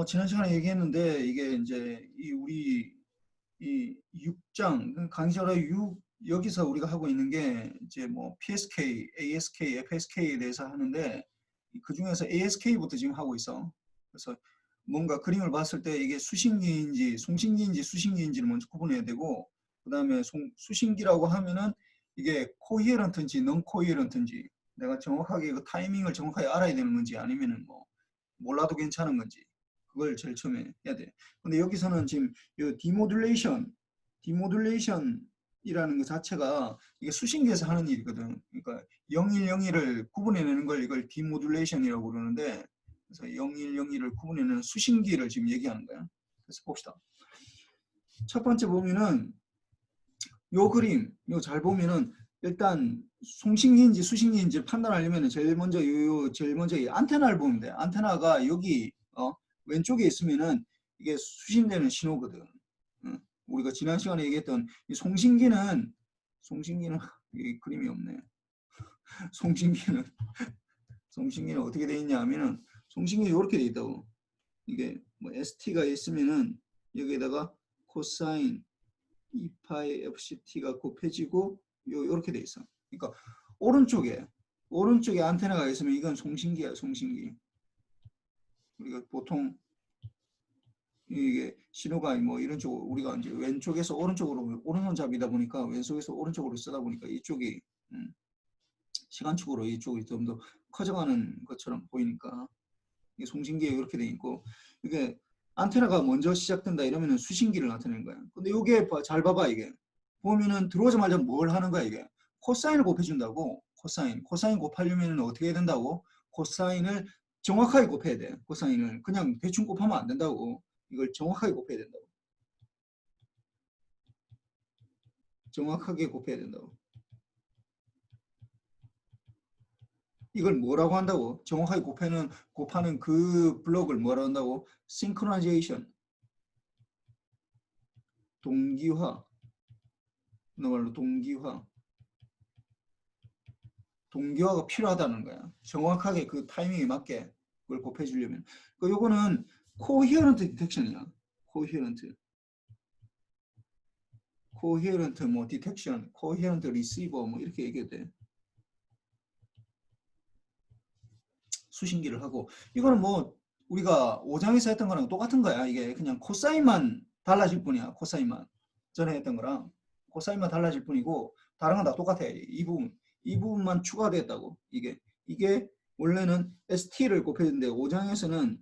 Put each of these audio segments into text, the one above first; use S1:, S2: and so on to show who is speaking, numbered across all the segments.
S1: 지난 시간에 얘기했는데 이게 이제 우리 이 6장 강의자로 6 여기서 우리가 하고 있는 게 이제 뭐 PSK, ASK, FSK에 대해서 하는데 그 중에서 ASK부터 지금 하고 있어. 그래서 뭔가 그림을 봤을 때 이게 수신기인지 송신기인지 수신기인지를 먼저 구분해야 되고 그 다음에 수신기라고 하면은 이게 코히어런트인지 넌 코히어런트인지 내가 정확하게 그 타이밍을 정확하게 알아야 되는 건지 아니면은 뭐 몰라도 괜찮은 건지 그걸 제일 처음에 해야 돼. 근데 여기서는 지금 이 디모듈레이션이라는 것 자체가 이게 수신기에서 하는 일이거든. 그러니까 0101을 구분해내는 걸 이걸 디모듈레이션이라고 그러는데 그래서 0101을 구분해내는 수신기를 지금 얘기하는 거야. 그래서 봅시다. 첫 번째 보면은 요 그림, 요 잘 보면은 일단 송신기인지 수신기인지 판단하려면 제일 먼저 이 안테나를 보면 돼. 안테나가 여기 왼쪽에 있으면은 이게 수신되는 신호거든. 우리가 지난 시간에 얘기했던 이 송신기는 이 그림이 없네. 송신기는 송신기는 어떻게 돼 있냐 하면은 송신기 이렇게 돼 있다고. 이게 뭐 ST가 있으면은 여기에다가 코사인 2파이 FCT가 곱해지고 요렇게 돼 있어. 그러니까 오른쪽에 안테나가 있으면 이건 송신기야, 송신기. 우리가 보통 이게 신호가 뭐 이런 쪽으로 우리가 이제 왼쪽에서 오른쪽으로 오른손잡이다 보니까 왼쪽에서 오른쪽으로 쓰다 보니까 이쪽이 시간축으로 이쪽이 좀 더 커져가는 것처럼 보이니까 이게 송신기에 이렇게 돼 있고 이게 안테나가 먼저 시작된다 이러면은 수신기를 나타내는 거야. 근데 이게 잘 봐봐 이게 보면은 들어오자마자 뭘 하는 거야 이게 코사인을 곱해준다고 코사인 곱하려면 어떻게 해야 된다고 코사인을 정확하게 곱해야 돼. 코사인을 그냥 대충 곱하면 안 된다고 이걸 정확하게 곱해야 된다고 정확하게 곱해야 된다고 이걸 뭐라고 한다고 정확하게 곱하는 그 블록을 뭐라고 한다고 싱크로나이제이션 동기화 너말로 동기화가 필요하다는 거야. 정확하게 그 타이밍에 맞게 그걸 곱해주려면. 요거는 코히어런트 디텍션이야. 코히어런트. 코히어런트 뭐 디텍션, 코히어런트 리시버 뭐 이렇게 얘기해도 돼. 수신기를 하고 이거는 뭐 우리가 5장에서 했던 거랑 똑같은 거야. 이게 그냥 코사인만 달라질 뿐이야. 코사인만. 전에 했던 거랑 코사인만 달라질 뿐이고 다른 건 다 똑같아. 이 부분만 추가됐다고. 이게 원래는 ST를 곱해줬는데 5장에서는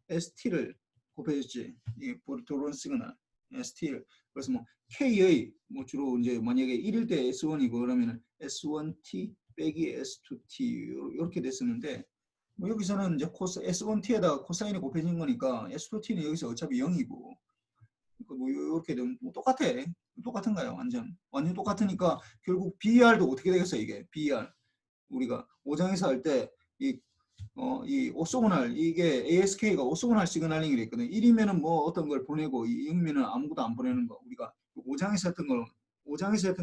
S1: ST를 곱해줬지. 이게 보르토론 시그널 ST를 그래서 뭐 K의 뭐 주로 이제 만약에 1일 때 S1이고 그러면은 S1T 빼기 S2T 이렇게 됐었는데 뭐 여기서는 이제 S1T에다가 코사인이 곱해진 거니까 S2T는 여기서 어차피 0이고 뭐 이렇게 되면 뭐 똑같은 거예요. 완전 똑같으니까 결국 BER도 어떻게 되겠어 이게 BER 우리가 5장에서 할 때 이 오소고날 이게 ASK가 오소고날 시그널링이 있거든. 1이면은 뭐 어떤 걸 보내고 0이면은 아무것도 안 보내는 거. 우리가 5장에서 했던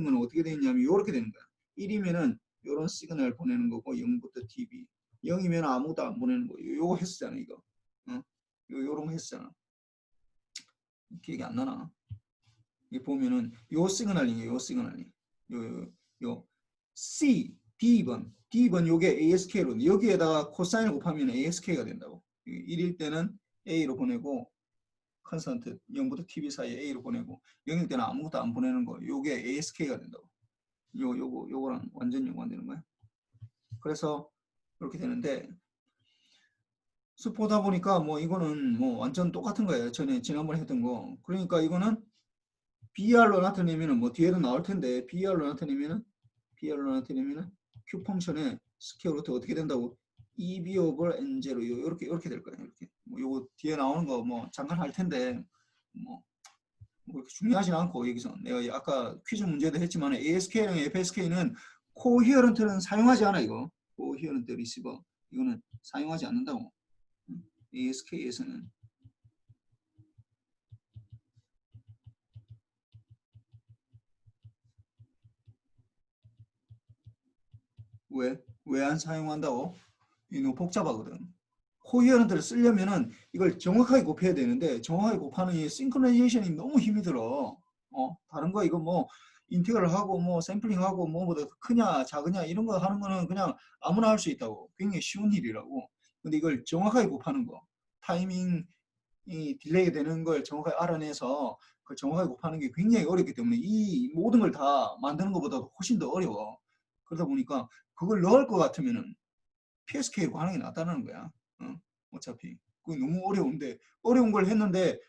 S1: 거는 어떻게 되냐면 이렇게 되는 거야. 1이면은 이런 시그널 보내는 거고 0부터 TB. 0이면 아무것도 안 보내는 거. 요거 했었잖아 이거. 요런 거 했었잖아. 기억이 안 나나? 이 보면은 요 시그널링이에요. 요 시그널링. 요 C, D번 요게 ASK로 여기에다가 코사인을 곱하면 ASK가 된다고. 1일 때는 A로 보내고 컨스턴트 0부터 TB 사이에 A로 보내고 0일 때는 아무것도 안 보내는 거. 요게 ASK가 된다고. 요거랑 완전 연관되는 거야. 그래서 그렇게 되는데 수포다 보니까 뭐 이거는 뭐 완전 똑같은 거예요. 지난번에 했던 거. 그러니까 이거는 BR로 나타내면은 뭐 뒤에도 나올 텐데 BR로 나타내면은 Q 펑션의 스퀘어 루트 어떻게 된다고? EB over N0 이렇게 될 거예요. 이렇게 뭐 요거 뒤에 나오는 거 뭐 잠깐 할 텐데 뭐 그렇게 중요하진 않고 여기서 내가 아까 퀴즈 문제도 했지만 ASK랑 FSK는 코히어런트는 사용하지 않아 이거 코히어런트 리시버 이거는 사용하지 않는다고 ASK에서는 왜 안 사용한다고? 이거 복잡하거든. 코히어런트를 쓰려면은 이걸 정확하게 곱해야 되는데 정확하게 곱하는 이 싱크로나이제이션이 너무 힘이 들어. 다른 거 이거 뭐 인테그럴 하고 뭐 샘플링하고 뭐보다 크냐 작으냐 이런 거 하는 거는 그냥 아무나 할 수 있다고. 굉장히 쉬운 일이라고. 근데 이걸 정확하게 곱하는 거, 타이밍이 딜레이 되는 걸 정확하게 알아내서 그 정확하게 곱하는 게 굉장히 어렵기 때문에 이 모든 걸 다 만드는 것보다도 훨씬 더 어려워. 그러다 보니까 그걸 넣을 것 같으면은 PSK로 하는 게 낫다는 거야. 어차피 그게 너무 어려운데 어려운 걸 했는데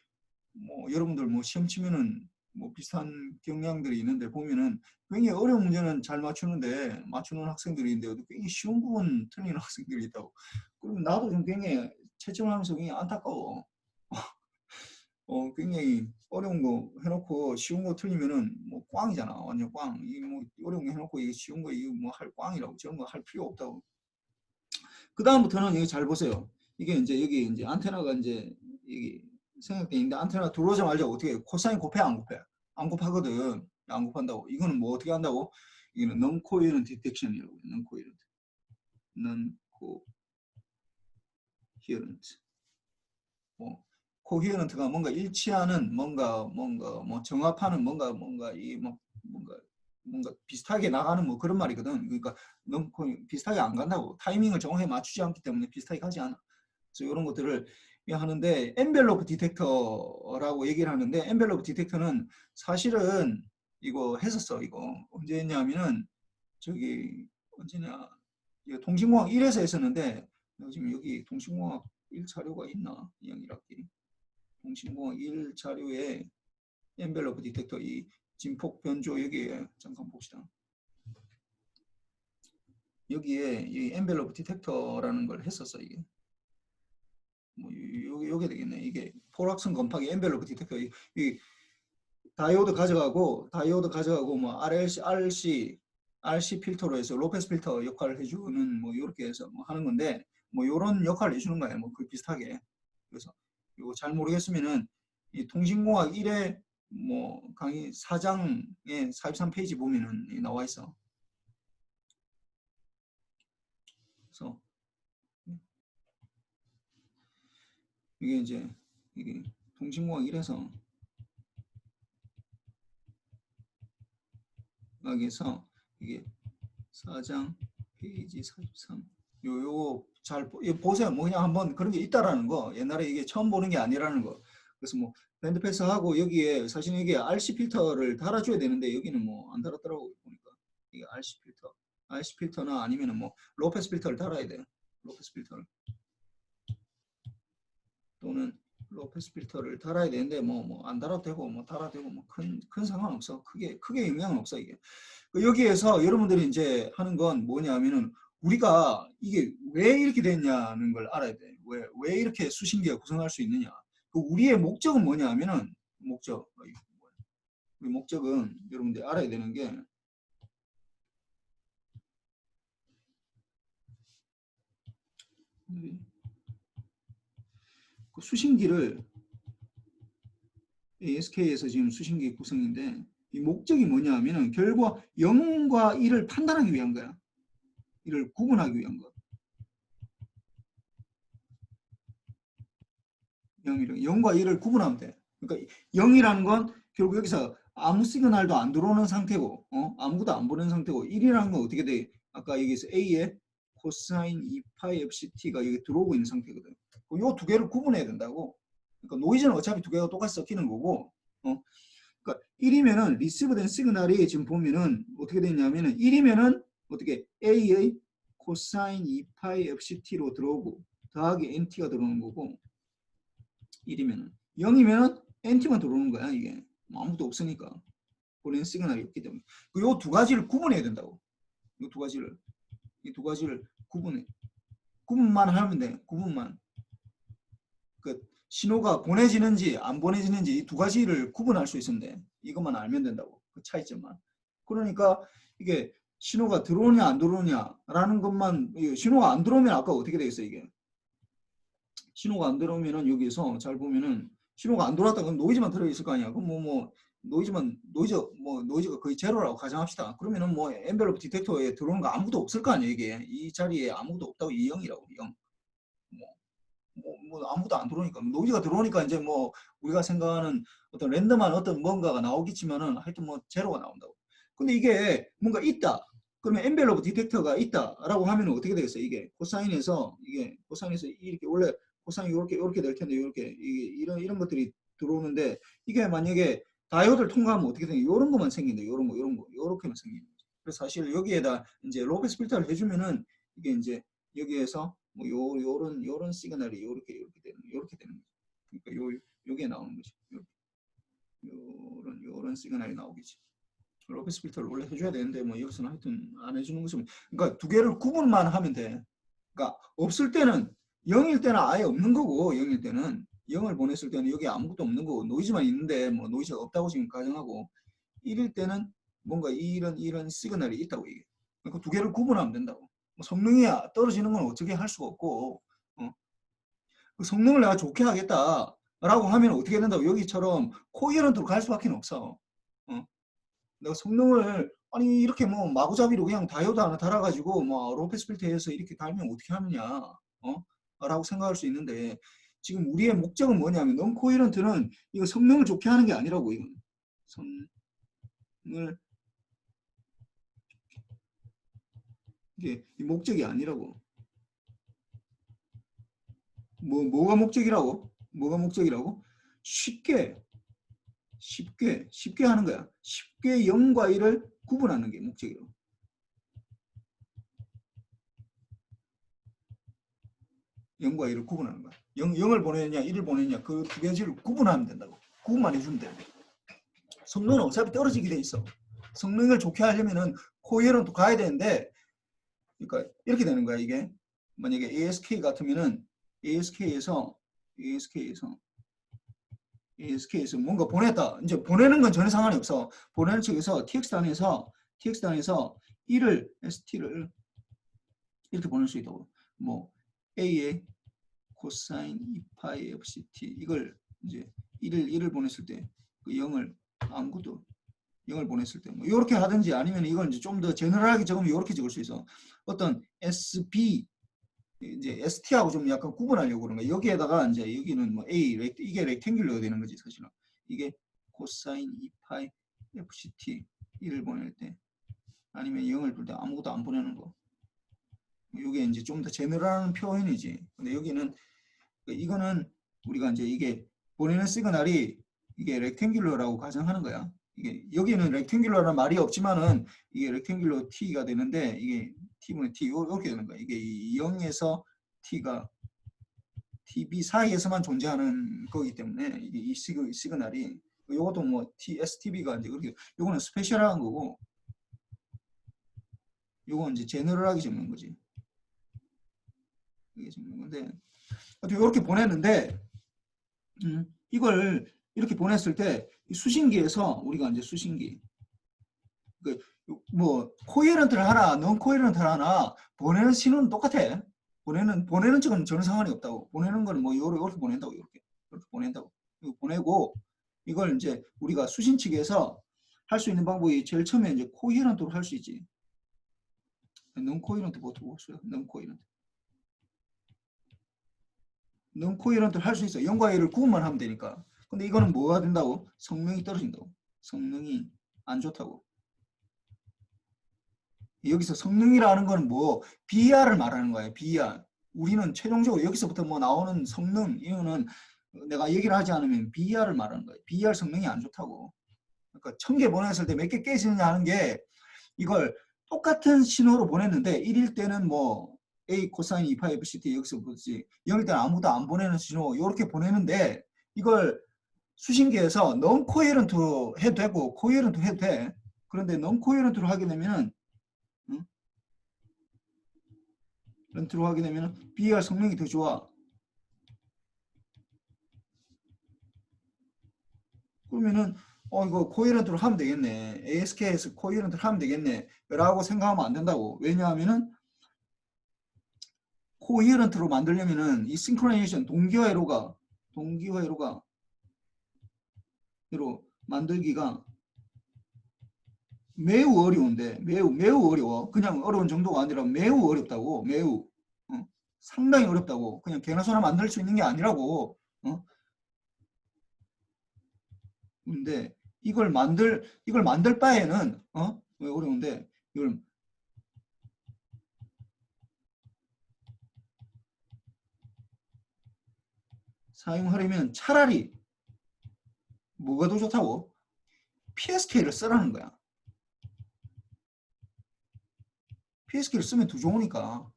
S1: 뭐 여러분들 뭐 시험 치면은 뭐 비슷한 경향들이 있는데 보면은 굉장히 어려운 문제는 잘 맞추는데 맞추는 학생들이 있는데 굉장히 쉬운 부분 틀리는 학생들이 있다고. 그럼 나도 좀 굉장히 채점하면서 굉장히 안타까워. 굉장히 어려운 거 해놓고 쉬운 거 틀리면은 뭐 꽝이잖아. 완전 꽝. 이 뭐 어려운 거 해놓고 이게 쉬운 거 이거 뭐 할 꽝이라고. 저런 거 할 필요 없다고. 그 다음부터는 이거 잘 보세요. 이게 이제 여기 이제 안테나가 이제 여기 생각돼 있는데 안테나 들어오자마자 어떻게 해요? 코사인 곱해 안 곱해? 안 곱하거든. 안 곱한다고. 이거는 뭐 어떻게 한다고? 이거는 non-coherent detection이라고 해요. non-coherent. non-coherent. 코히어런트가 뭔가 일치하는 뭔가 뭐 정합하는 뭔가 이 뭔가 비슷하게 나가는 뭐 그런 말이거든. 그러니까 너무 비슷하게 안 간다고. 타이밍을 정확히 맞추지 않기 때문에 비슷하게 가지 않아. 그래서 이런 것들을 하는데 엔벨로프 디텍터라고 얘기를 하는데 엔벨로프 디텍터는 사실은 이거 했었어. 이거 언제 했냐면은 저기 언제냐 통신공학 1에서 했었는데 지금 여기 통신공학 1 자료가 있나? 2학년 1학기 통신공학 1 자료에 엔벨로프 디텍터 이 진폭 변조 여기에 잠깐 봅시다. 여기에 이 엔벨로프 디텍터라는 걸 했었어 이게. 뭐 요게 되겠네. 이게 포락슨 건파기 엔벨로프 디텍터 이 다이오드 가져가고 뭐 RC 필터로 해서 로페스 필터 역할을 해주는 뭐 이렇게 해서 뭐 하는 건데 뭐 요런 역할을 해주는 거예요. 뭐 그 비슷하게. 그래서 이거 잘 모르겠으면은 이 통신공학 1회 뭐 강의 4장에 43페이지 보면은 나와 있어. 그래서 이게 이제 이게 통신공학 1에서 여기서 이게 4장 페이지 43 요거 잘 보세요. 뭐 그냥 한번 그런 게 있다라는 거. 옛날에 이게 처음 보는 게 아니라는 거. 그래서 뭐 밴드패스하고 여기에 사실 이게 RC 필터를 달아줘야 되는데 여기는 뭐 안 달았더라고 보니까 이게 RC 필터나 아니면은 뭐 로페스 필터를 달아야 돼요. 로페스 필터를 또는 로페스 필터를 달아야 되는데 뭐 안 달아도 되고 뭐 달아도 되고 뭐 큰 상관없어. 크게 영향은 없어 이게. 여기에서 여러분들이 이제 하는 건 뭐냐면은 우리가 이게 왜 이렇게 됐냐는 걸 알아야 돼. 왜 이렇게 수신기가 구성할 수 있느냐. 그 우리의 목적은 뭐냐 하면은 우리 목적은 여러분들이 알아야 되는 게 그 수신기를 ASK에서 지금 수신기 구성인데 이 목적이 뭐냐 하면은 결과 0과 1을 판단하기 위한 거야. 이를 구분하기 위한 거. 0과 1을 구분하면 돼. 그러니까 0이라는 건 결국 여기서 아무 시그널도 안 들어오는 상태고 아무것도 안 보는 상태고 1이라는 건 어떻게 돼? 아까 여기서 A에 코사인 2파이 FCT가 여기 들어오고 있는 상태거든. 이 두 개를 구분해야 된다고. 그러니까 노이즈는 어차피 두 개가 똑같이 섞이는 거고 그러니까 1이면은 리시브된 시그널이 지금 보면은 어떻게 되냐면은 1이면은 어떻게 A의 코사인 2파이 FCT로 들어오고 더하기 NT가 들어오는 거고 1이면은 0이면은 NT만 들어오는 거야 이게 뭐 아무도 없으니까 보내는 시그널이 없기 때문에 이 두 가지를 구분해야 된다고 이 두 가지를 구분만 하면 돼 구분만 그 신호가 보내지는지 안 보내지는지 이 두 가지를 구분할 수 있으면 돼 이것만 알면 된다고 그 차이점만 그러니까 이게 신호가 들어오냐 안 들어오냐라는 것만 신호가 안 들어오면 아까 어떻게 되겠어 이게 신호가 안 들어오면은 여기서 잘 보면은 신호가 안 들어왔다 그럼 노이즈만 들어있을 거 아니야. 그럼 노이즈가 거의 제로라고 가정합시다. 그러면은 뭐 엔벨로프 디텍터에 들어오는 거 아무도 없을 거 아니야 이게 이 자리에 아무도 없다고 이 0이라고 0. 뭐 아무도 안 들어오니까 노이즈가 들어오니까 이제 뭐 우리가 생각하는 어떤 랜덤한 어떤 뭔가가 나오겠지만은 하여튼 뭐 제로가 나온다고. 근데 이게 뭔가 있다. 그러면 엔벨로프 디텍터가 있다라고 하면 어떻게 되겠어요? 이게 코사인에서 이렇게 원래 코사인이 이렇게 될 텐데 이렇게 이런 것들이 들어오는데 이게 만약에 다이오드를 통과하면 어떻게 되냐? 이런 것만 생긴다. 이런 거 이렇게만 생기는 거죠. 그래서 사실 여기에다 이제 로페스 필터를 해주면은 이게 이제 여기에서 뭐 요런 시그널이 이렇게 되는 거죠. 그러니까 요게 나오는 거죠. 요런 시그널이 나오겠지. 로페스 필터를 원래 해줘야 되는데 뭐 여기서는 하여튼 안 해주는 것은 그러니까 두 개를 구분만 하면 돼. 그러니까 없을 때는 0일 때는 아예 없는 거고 0일 때는 0을 보냈을 때는 여기 아무것도 없는 거고 노이즈만 있는데 뭐 노이즈가 없다고 지금 가정하고 1일 때는 뭔가 이런 시그널이 있다고 얘기해. 그러니까 두 개를 구분하면 된다고. 뭐 성능이 떨어지는 건 어떻게 할 수가 없고 그 성능을 내가 좋게 하겠다라고 하면 어떻게 된다고 여기처럼 코이런트로 갈 수밖에 없어. 내가 성능을 아니 이렇게 뭐 마구잡이로 그냥 다이오드 하나 달아가지고 뭐 로페스 필터에서 이렇게 달면 어떻게 하느냐 라고 생각할 수 있는데 지금 우리의 목적은 뭐냐면 non 코이런트는 이거 성능을 좋게 하는 게 아니라고. 이건 성능을 이게 목적이 아니라고. 뭐가 목적이라고? 뭐가 목적이라고? 쉽게 하는 거야. 쉽게 0과 1을 구분하는 게 목적이라고. 0과 1을 구분하는 거야. 0을 보내느냐 1을 보내느냐 그 두 가지를 구분하면 된다고. 구분만 해주면 돼. 성능은 어차피 떨어지게 돼 있어. 성능을 좋게 하려면은 코이런트 가야 되는데 그러니까 이렇게 되는 거야. 이게 만약에 ASK 같으면은 ASK에서 뭔가 보냈다. 이제 보내는 건 전혀 상관이 없어. 보내는 측에서 TX단에서 1을 ST를 이렇게 보낼 수 있다고. 뭐 A의 코사인 2파이 FCT 이걸 이제 1을 보냈을 때 그 0을 아무것도 0을 보냈을 때 뭐 이렇게 하든지 아니면 이걸 이제 좀 더 제너럴하게 적으면 이렇게 적을 수 있어. 어떤 SB 이제 ST하고 좀 약간 구분하려고 그런 거야. 여기에다가 이제 여기는 뭐 A 이게 렉탱귤러가 되는 거지 사실은. 이게 코사인 2파이 FCT 1을 보낼 때 아니면 0을 둘 때 아무것도 안 보내는 거. 이게 이제 좀 더 제너럴한 표현이지. 근데 여기는 이거는 우리가 이제 이게 보내는 시그널이 이게 렉탱귤러라고 가정하는 거야. 이게 여기는 렉탱귤러라는 말이 없지만은 이게 렉탱귤러 t가 되는데 이게 t분의 t 이렇게 되는 거야. 이게 0에서 t가 tb 사이에서만 존재하는 거기 때문에 이게 이 시그널이 이것도 뭐 stb가 이제 그렇게 요거는 스페셜한 거고 요건 이제 제너럴하게 적는 거지. 이게 적는 건데 이렇게 보냈는데 이걸 이렇게 보냈을 때 수신기에서 우리가 이제 수신기 뭐 코헤런트를 하나 non 코헤런트를 하나 보내는 신호는 똑같아. 보내는 측은 전혀 상관이 없다고. 보내는 거는 뭐 이렇게 보낸다고. 이렇게 보낸다고. 이거 보내고 이걸 이제 우리가 수신 측에서 할 수 있는 방법이 제일 처음에 이제 코헤런트로 할 수 있지. non 코헤런트 보통 없어요. non 코헤런트. non 코헤런트를 할 수 있어. 0과 1을 구분만 하면 되니까. 근데 이거는 뭐가 된다고? 성능이 떨어진다고. 성능이 안 좋다고. 여기서 성능이라는 건 뭐 BR을 말하는 거예요. BR. 우리는 최종적으로 여기서부터 뭐 나오는 성능 이거는 내가 얘기를 하지 않으면 BR을 말하는 거예요. BR 성능이 안 좋다고. 그러니까 1000개 보냈을 때 몇 개 깨지느냐 하는 게 이걸 똑같은 신호로 보냈는데 1일 때는 뭐 A 코사인 2파이 FCT 여기서 보지 0일 때는 아무도 안 보내는 신호 이렇게 보내는데 이걸 수신기에서 non 코헤런트로 해도 되고 코헤런트로 해도 돼. 그런데 non 코헤런트로 하게 되면은 렌트로 하게 되면 BR 성능이 더 좋아. 그러면은 이거 코헤런트로 하면 되겠네. ASK에서 코헤런트로 하면 되겠네. 라고 생각하면 안 된다고. 왜냐하면은 코헤런트로 만들려면은 이 싱크로나이제이션 동기화회로가 만들기가 매우 어려운데 매우 어려워. 그냥 어려운 정도가 아니라 매우 어렵다고. 매우. 상당히 어렵다고. 그냥 개나 소나 만들 수 있는 게 아니라고. 근데 이걸 만들 바에는 왜 어려운데 이걸 사용하려면 차라리 뭐가 더 좋다고? PSK를 쓰라는 거야. PSK를 쓰면 더 좋으니까.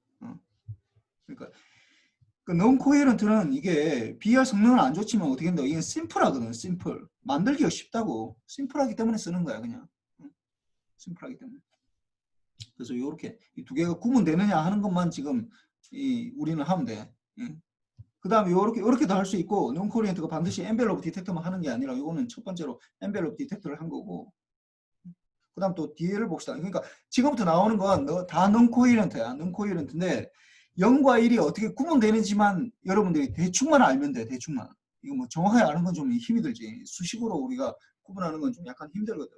S1: 그러니까 그 non-coherent는 이게 BR 성능은 안 좋지만 어떻게 된다? 이건 심플하거든. 심플. 만들기가 쉽다고. 심플하기 때문에 쓰는 거야, 그냥. 심플하기 때문에. 그래서 이렇게 이 두 개가 구분되느냐 하는 것만 지금 우리는 하면 돼. 그 다음에 요렇게도 할 수 있고, non-coherent가 반드시 envelope detect만 하는 게 아니라 이거는 첫 번째로 envelope detect를 한 거고, 그 다음 또 뒤를 봅시다. 그러니까 지금부터 나오는 건 다 non-coherent야. non-coherent인데 0과 1이 어떻게 구분되는지만 여러분들이 대충만 알면 돼. 대충만. 이거 뭐 정확하게 아는 건 좀 힘이 들지. 수식으로 우리가 구분하는 건 좀 약간 힘들거든.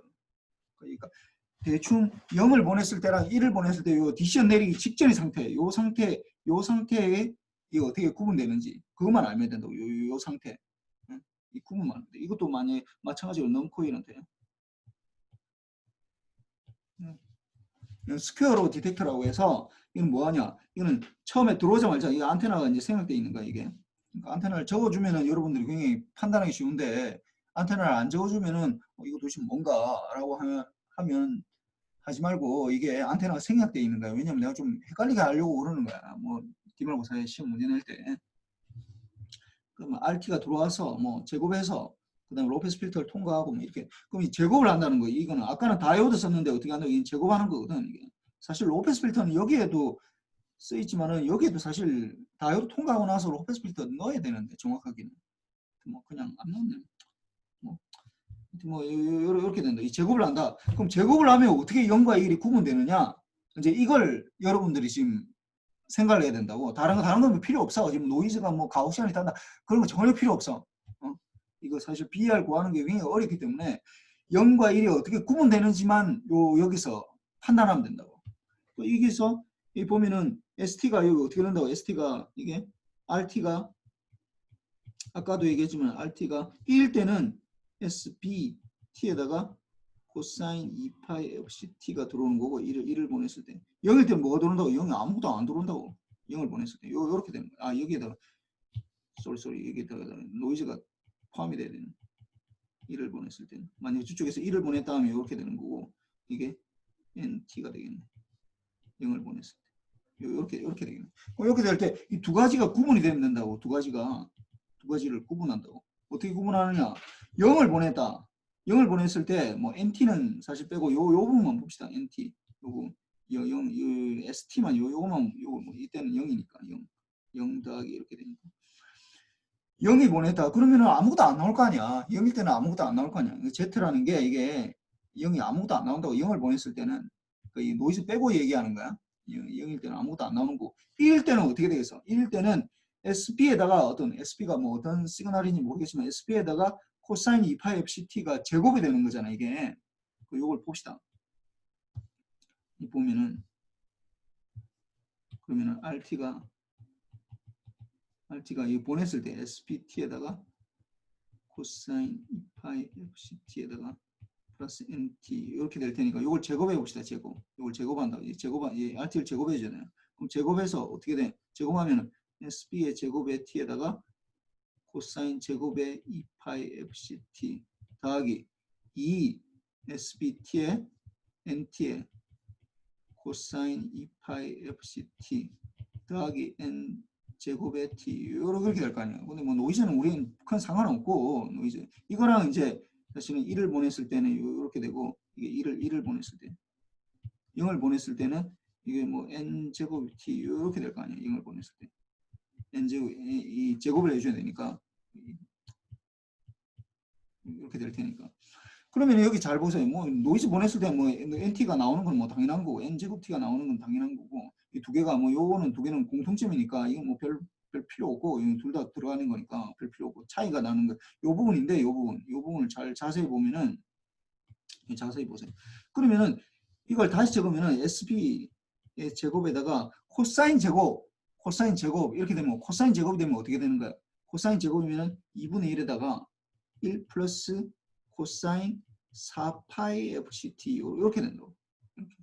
S1: 그러니까 대충 0을 보냈을 때랑 1을 보냈을 때 요 디시전 내리기 직전의 상태, 요 상태에 이거 어떻게 구분되는지 그것만 알면 된다고. 요 상태. 이 구분만 하면 돼. 이것도 만약에 마찬가지로 non-coherent예요. 스퀘어로 디텍터라고 해서 이건 뭐하냐? 이거는 처음에 들어오자마자 이 안테나가 이제 생각되어 있는 거야 이게. 그러니까 안테나를 적어주면은 여러분들이 굉장히 판단하기 쉬운데 안테나를 안 적어주면은 이거 도대체 뭔가라고 하면 하지 말고 이게 안테나가 생략되어 있는 거야. 왜냐면 내가 좀 헷갈리게 하려고 그러는 거야. 뭐 기말고사에 시험 문제 낼 때. 그러면 RT가 들어와서 뭐 제곱해서 그다음에 로페스 필터를 통과하고 뭐 이렇게 그럼 이 제곱을 한다는 거예요. 이거는 아까는 다이오드 썼는데 어떻게 한다고 이게 제곱하는 거거든. 이게. 사실 로페스 필터는 여기에도 쓰있지만은 여기에도 사실 다이오드 통과하고 나서 로페스 필터 넣어야 되는데 정확하게는 뭐 그냥 안 넣네. 뭐 이렇게 된다. 이 제곱을 한다. 그럼 제곱을 하면 어떻게 0과 1이 구분되느냐? 이제 이걸 여러분들이 지금 생각을 해야 된다고. 다른 건 필요 없어. 지금 노이즈가 뭐 가우시안이 단다. 그런 거 전혀 필요 없어. 이거 사실 BR 구하는 게 굉장히 어렵기 때문에 0과 1이 어떻게 구분되는지만 여기서 판단하면 된다고. 또 여기서 보면은 ST가 여기 어떻게 된다고. ST가 이게 RT가 아까도 얘기했지만 RT가 1일 때는 SBT에다가 코사인 2파이 FCT가 들어오는 거고 1을 보냈을 때 0일 때는 뭐가 들어온다고? 0이 아무것도 안 들어온다고. 0을 보냈을 때 요렇게 되는 거야. 여기에다가 여기에다가 노이즈가 포함이 돼야 되는 1을 보냈을 때는 만약에 저쪽에서 1을 보냈다 하면 이렇게 되는 거고 이게 NT가 되겠네. 0을 보냈을 때 이렇게 되겠네. 이렇게 될 때 이 두 가지가 구분이 되면 된다고. 두 가지를 구분한다고. 어떻게 구분하느냐? 0을 보냈다. 0을 보냈을 때 뭐 NT는 사실 빼고 요 부분만 봅시다. NT 요 부분. ST만 요거만 뭐 이때는 0이니까 0 더하기 이렇게 되니까 0이 보냈다. 그러면은 아무것도 안 나올 거 아니야. 0일 때는 아무것도 안 나올 거 아니야. Z라는 게 이게 0이 아무것도 안 나온다고. 0을 보냈을 때는 이 노이즈 빼고 얘기하는 거야. 0일 때는 아무것도 안 나오는 거고 1일 때는 어떻게 되겠어? 1일 때는 SP에다가 SP가 뭐 어떤 시그널인지 모르겠지만 SP에다가 코사인 2파이 FCT가 제곱이 되는 거잖아. 이게. 요걸 봅시다. 이 보면은 그러면은 RT가 이 보냈을 때 SPT에다가 코사인 2파이 FCT에다가 플러스 NT 이렇게 될 테니까 이걸 제곱해 봅시다. 이걸 제곱한다. RT를 제곱해 주잖아요. 그럼 제곱해서 어떻게 돼? 제곱하면 SB의 제곱의 T에다가 코사인 제곱의 2파이 FCT 더하기 2 SBT의 NT의 코사인 2파이 FCT 더하기 N 제곱의 T 이렇게 될 거 아니에요. 근데 뭐 노이즈는 우리는 큰 상관없고 노이즈 이거랑 이제 사실은 1을 보냈을 때는 이렇게 되고 이게 1을 보냈을 때 0을 보냈을 때는 이게 뭐 N 제곱 T 이렇게 될 거 아니에요. 0을 보냈을 때 N 제곱 이 제곱을 해줘야 되니까 이렇게 될 테니까. 그러면 여기 잘 보세요. 뭐 노이즈 보냈을 때 뭐 NT가 나오는 건 뭐 당연한 거고 N 제곱 T가 나오는 건 당연한 거고 이 두 개가 뭐 요거는 두 개는 공통점이니까 이건 뭐 별 필요 없고 둘 다 들어가는 거니까 별 필요 없고 차이가 나는 거 요 부분인데 요 부분을 잘 자세히 보면은 자세히 보세요. 그러면은 이걸 다시 적으면은 SP의 제곱에다가 코사인 제곱 코사인 제곱 이렇게 되면 코사인 제곱이 되면 어떻게 되는 거야? 코사인 제곱이면 2분의 1에다가 1 플러스 코사인 4파이 fct 이렇게 된다고. 이렇게.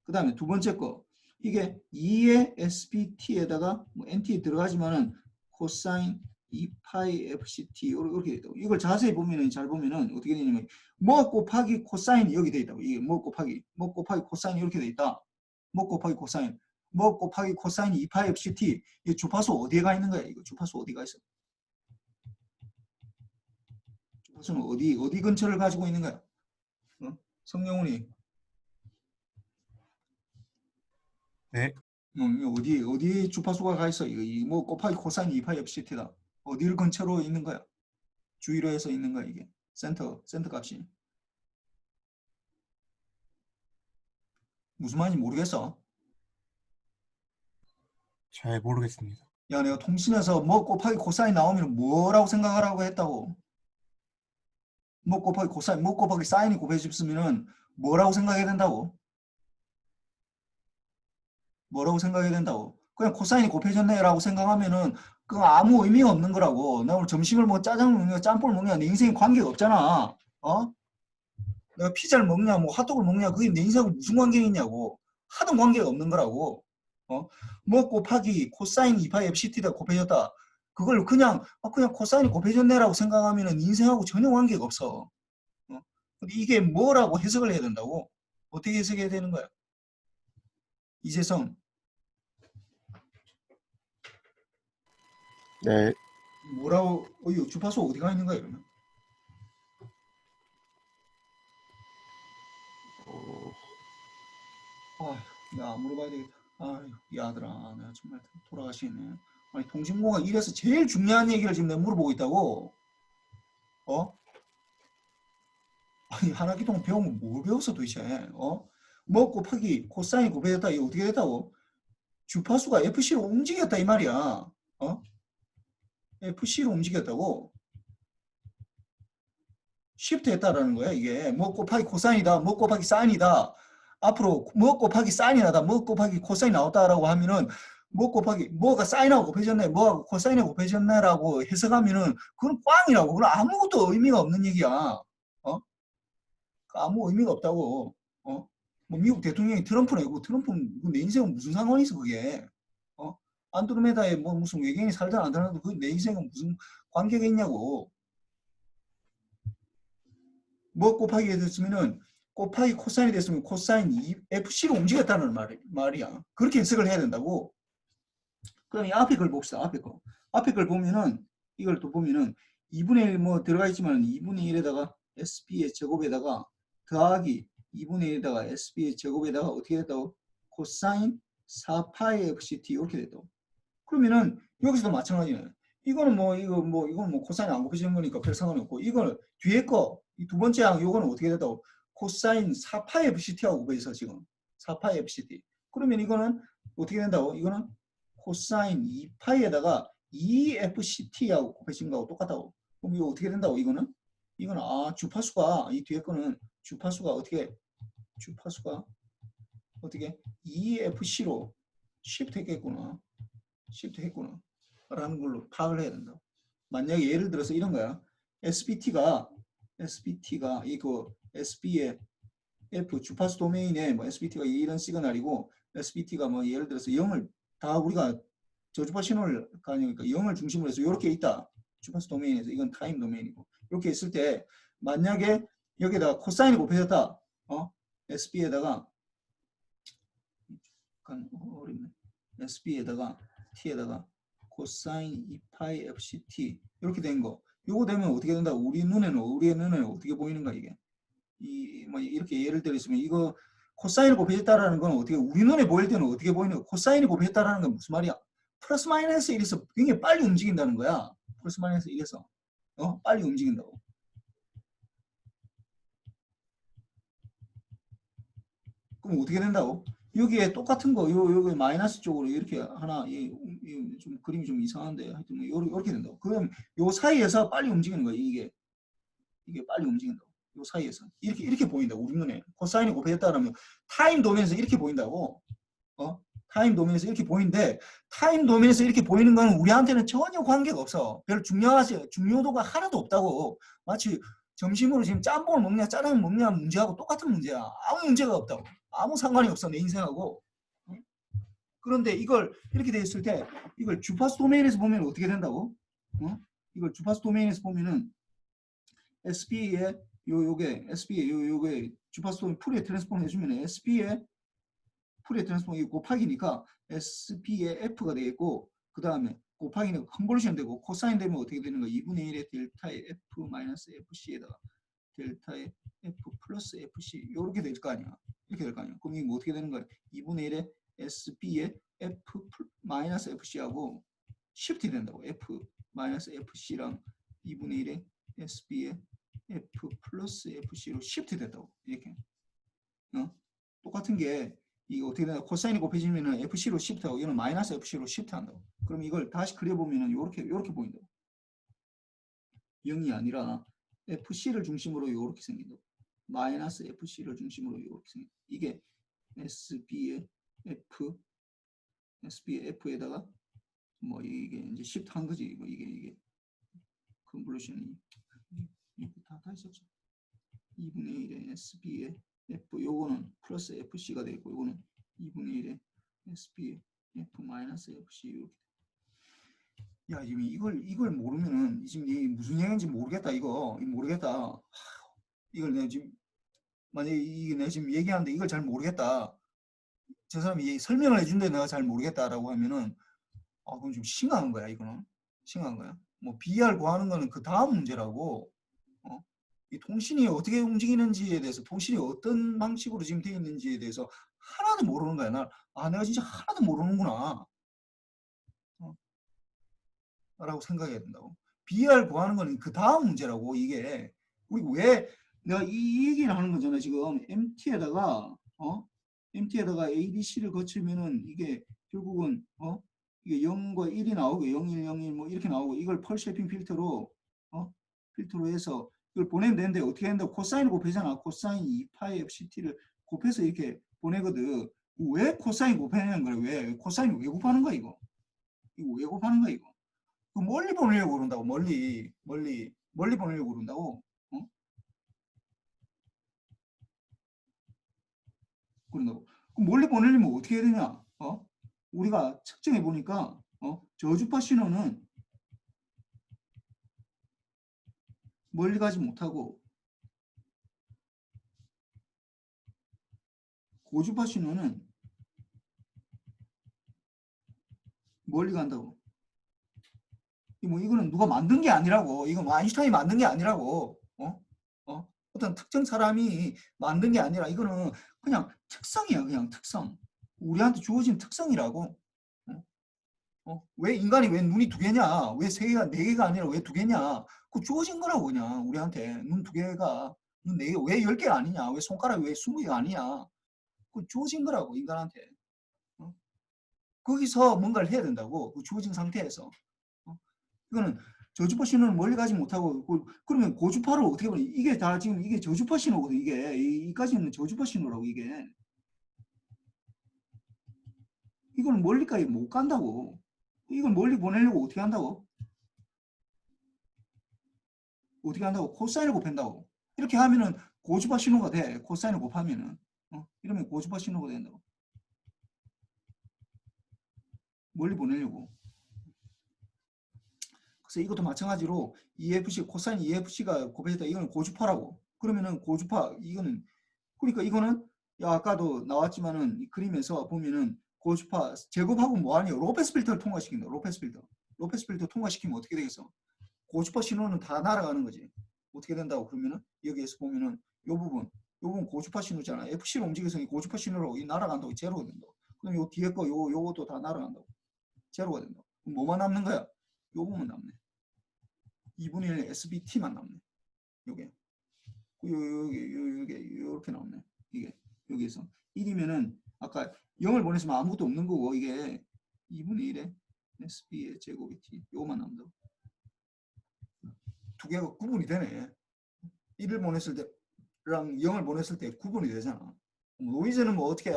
S1: 그 다음에 두 번째 거 이게 2의 SPT에다가 뭐 NT 들어가지만은 코사인 2파이 fct 이렇게 돼 있다고. 이걸 자세히 보면은 잘 보면은 어떻게 되냐면 뭐 곱하기 코사인이 여기 돼 있다고. 이게 뭐 곱하기 코사인이 이렇게 돼 있다. 뭐 곱하기 코사인 뭐 곱하기 코사인 2파이 fct 이 주파수 어디에 가 있는 거야? 이거 주파수 어디가 있어? 주파수는 어디 근처를 가지고 있는 거야? 성명훈이
S2: 네.
S1: 어디 주파수가 가 있어? 이거 뭐 곱하기 코사인 2파이 fct다. 어디를 근처로 있는 거야? 주위로 해서 있는 거야 이게. 센터 값이. 무슨 말인지 모르겠어?
S2: 잘 모르겠습니다.
S1: 야 내가 통신에서 뭐 곱하기 코사인 나오면 뭐라고 생각하라고 했다고. 뭐 곱하기 코사인, 뭐 곱하기 사인이 곱해집으면은 뭐라고 생각해야 된다고? 뭐라고 생각해야 된다고? 그냥 코사인이 곱해졌네라고 생각하면은 그 아무 의미가 없는 거라고. 나 오늘 점심을 뭐 짜장 먹냐, 짬뽕을 먹냐, 내 인생에 관계가 없잖아. 어? 내가 피자를 먹냐, 뭐 핫도그를 먹냐, 그게 내 인생하고 무슨 관계가 있냐고. 하등 관계가 없는 거라고. 뭐 곱하기 코사인 2파이 fct다 곱해졌다. 그걸 그냥 코사인이 곱해졌네라고 생각하면은 인생하고 전혀 관계가 없어. 근데 이게 뭐라고 해석을 해야 된다고? 어떻게 해석해야 되는 거야? 이재성.
S2: 네.
S1: 뭐라고, 주파수 어디가 있는 거야, 그러면? 야, 물어봐야 되겠다. 아휴, 이 아들아, 내가 정말 돌아가시네. 아니, 통신공학 이래서 제일 중요한 얘기를 지금 내가 물어보고 있다고. 아니, 하나기동 배우면 뭘 배웠어, 도대체? 뭐 곱하기 코사인 곱해졌다, 이거 어떻게 됐다고? 주파수가 FC로 움직였다, 이 말이야. FC로 움직였다고. 시프트 했다라는 거야, 이게. 뭐 곱하기 코사인이다, 뭐 곱하기 사인이다. 앞으로 뭐 곱하기 사인이 나다, 뭐 곱하기 코사인이 나왔다라고 하면은 뭐 곱하기 뭐가 사인하고 곱해졌네, 뭐가 코사인하고 곱해졌네라고 해석하면은 그건 꽝이라고. 그건 아무것도 의미가 없는 얘기야. 아무 의미가 없다고. 뭐 미국 대통령이 트럼프네고 트럼프는 내 인생은 무슨 상관이 있어 그게. 안드로메다에 뭐 무슨 외계인이 살든 안 살든 그 내 인생은 무슨 관계가 있냐고. 뭐 곱하기 됐으면은 곱하기 코사인이 됐으면 코사인 FC로 움직였다는 말이야. 그렇게 해석을 해야 된다고. 그럼 이 앞에 걸 봅시다. 앞에 거. 앞에 걸 보면은 이걸 또 보면은 2분의 1 뭐 들어가 있지만 2분의 1에다가 SB의 제곱에다가 더하기 2분의 1에다가 SB의 제곱에다가 어떻게 됐다고? 코사인 4파이 FCT 이렇게 됐다고. 그러면은 여기서도 마찬가지네. 이거는 이건 뭐 코사인 안 곱해지는 거니까 별 상관이 없고 이거는 뒤에 거 이 두 번째 항 요거는 어떻게 됐다고? 코사인 4파이 FCT하고 곱해서 지금 4파이 FCT. 그러면 이거는 어떻게 된다고? 이거는 코사인 2파이에다가 2FCT하고 곱해진 거하고 똑같다고. 그럼 이거 어떻게 된다고? 이거는 주파수가 이 뒤에 거는 주파수가 어떻게 2FC로 시프트 했겠구나. 라는 걸로 파악을 해야 된다. 만약에 예를 들어서 이런 거야. SBT가 이거 SB의 F 주파수 도메인에 뭐 SBT가 이런 시그널이고 SBT가 뭐 예를 들어서 0을 다 우리가 저주파 신호를 가니까 0을 중심으로 해서 이렇게 있다. 주파수 도메인에서 이건 타임 도메인이고 이렇게 있을 때 만약에 여기다가 코사인이 곱해졌다. SB에다가 약간 어렵네. SB에다가 T에다가 코사인 2파이 FCT 이렇게 된 거. 요거 되면 어떻게 된다? 우리의 눈에는 어떻게 보이는가 이게? 뭐 이렇게 예를 들었으면 이거 코사인을 곱해졌다라는 건 어떻게 우리 눈에 보일 때는 어떻게 보이는 거? 코사인이 곱해졌다라는 건 무슨 말이야? 플러스 마이너스 1에서 굉장히 빨리 움직인다는 거야. 플러스 마이너스 1에서 빨리 움직인다고. 그럼 어떻게 된다고? 여기에 똑같은 거, 여기 마이너스 쪽으로 이렇게 하나, 좀 그림이 좀 이상한데, 하여튼 뭐 이렇게 된다고. 그럼 요 사이에서 빨리 움직이는 거야, 이게 빨리 움직인다고. 요 사이에서. 이렇게 보인다고, 우리 눈에. 코사인이 곱해졌다라면 타임 도면에서 이렇게 보인다고. 타임 도면에서 이렇게 보이는데 타임 도면에서 이렇게 보이는 거는 우리한테는 전혀 관계가 없어. 별 중요도가 하나도 없다고. 마치 점심으로 지금 짬뽕을 먹냐 짜장면 먹냐 문제하고 똑같은 문제야. 아무 문제가 없다고. 아무 상관이 없어 내 인생하고. 그런데 이걸 이렇게 돼 있을 때 이걸 주파수 도메인에서 보면 어떻게 된다고? 이걸 주파수 도메인에서 보면은 SP의 요게 SP의 요게 주파수 도메인 풀에 트랜스폼 해주면 SP의 풀에 트랜스폼이 곱하기니까 SP의 F가 되겠고 그 다음에 곱하기는 컨볼루션 되고 코사인 되면 어떻게 되는 거야? 2분의 1의 델타의 F 마이너스 FC에다가 델타의 F 플러스 FC 이렇게 될 거 아니야. 이렇게 될 거 아니야. 그럼 이거 어떻게 되는 거야? 2분의 1의 SP의 F 마이너스 FC하고 시프트 된다고. F 마이너스 FC랑 2분의 1의 SP의 F 플러스 FC로 시프트 된다고. 이렇게. 똑같은 게 이거 어떻게 되나 코사인이 곱해지면은 FC로 시프트하고 이거는 마이너스 FC로 시프트한다고. 그럼 이걸 다시 그려보면은 요렇게 보인다고. 0이 아니라 FC를 중심으로 요렇게 생긴다고. 마이너스 FC를 중심으로 요렇게 생긴다. 이게 SB의 F에다가 뭐 이게 이제 시프트 한 거지. 뭐 이게 컨볼루션이 이게 다 있었죠. 2분의 1의 SB의 F 요거는 플러스 FC가 되고 요거는 2분의 1의 SB의 F 마이너스 FC 이렇게. 야 지금 이걸 모르면은 지금 이게 무슨 얘기인지 모르겠다 이거 모르겠다. 이걸 내가 지금 만약에 이게 내가 지금 얘기하는데 이걸 잘 모르겠다. 저 사람이 설명을 해준데 내가 잘 모르겠다라고 하면은 그건 좀 심각한 거야 이거는. 심각한 거야. 뭐 BR 구하는 거는 그 다음 문제라고. 이 통신이 어떻게 움직이는지에 대해서 통신이 어떤 방식으로 지금 되어 있는지에 대해서 하나도 모르는 거야. 내가 진짜 하나도 모르는구나 라고 생각해야 된다고. BR 구하는 거는 그 다음 문제라고. 이게 우리 왜 내가 이 얘기를 하는 거잖아. 지금 MT에다가 ABC를 거치면은 이게 결국은 이게 0과 1이 나오고 0, 1, 0, 1 뭐 이렇게 나오고 이걸 펄 쉐이핑 필터로 필터로 해서 이걸 보내면 되는데 어떻게 한다고? 코사인을 곱해잖아. 코사인 2파이 FCT를 곱해서 이렇게 보내거든. 왜 코사인 곱해내는 거야? 왜? 코사인 왜 곱하는 거야 이거? 이거 왜 곱하는 거야 이거? 멀리 보내려고 그런다고. 멀리 보내려고 그런다고. 그런다고. 그럼 멀리 보내려면 어떻게 해야 되냐? 우리가 측정해 보니까 저주파 신호는 멀리 가지 못하고 고주파 신호는 멀리 간다고. 이거는 누가 만든 게 아니라고. 이건 아인슈타인이 만든 게 아니라고. 어떤 특정 사람이 만든 게 아니라 이거는 그냥 특성이야. 그냥 특성. 우리한테 주어진 특성이라고. 왜 인간이 왜 눈이 두 개냐? 왜 세 개가 네 개가 아니라 왜 두 개냐? 그 주어진 거라고 그냥 우리한테 눈 두 개가 눈 네 개 왜 10개 아니냐? 왜 손가락이 왜 20개가 아니냐? 그 주어진 거라고 인간한테. 거기서 뭔가를 해야 된다고. 그 주어진 상태에서. 이거는 저주파 신호는 멀리 가지 못하고 그러면 고주파를 어떻게 보니 이게 다 지금 이게 저주파 신호거든. 이게 이까지는 저주파 신호라고. 이게 이걸 멀리까지 못 간다고. 이걸 멀리 보내려고 어떻게 한다고? 어떻게 한다고? 코사인을 곱한다고. 이렇게 하면은 고주파 신호가 돼. 코사인을 곱하면은 이러면 고주파 신호가 된다고. 멀리 보내려고. 그래서 이것도 마찬가지로 EFC 코사인 EFC가 곱해졌다. 이거는 고주파라고. 그러면은 고주파 이거는 그러니까 이거는 아까도 나왔지만은 이 그림에서 보면은 고주파 제곱하고 뭐하냐? 로페스 필터를 통과시킨다. 로페스 필터 통과시키면 어떻게 되겠어? 고주파 신호는 다 날아가는 거지. 어떻게 된다고? 그러면은 여기에서 보면은 요 부분 고주파 신호잖아. FC로 움직여서 고주파 신호로 날아간다고. 제로가 된다고. 그럼 요 뒤에 거 요것도 다 날아간다고. 제로가 된다고. 그럼 뭐만 남는 거야? 요 부분 남네. 2분의 1 SBT만 남네. 요게. 요게 이렇게 나오네. 이게 여기에서 1이면은 아까 0을 보냈으면 아무것도 없는 거고 이게 2분의 1의 SB의 제곱이 T 요거만 나온다고. 두 개가 구분이 되네. 1을 보냈을 때랑 0을 보냈을 때 구분이 되잖아. 노이즈는 뭐 어떻게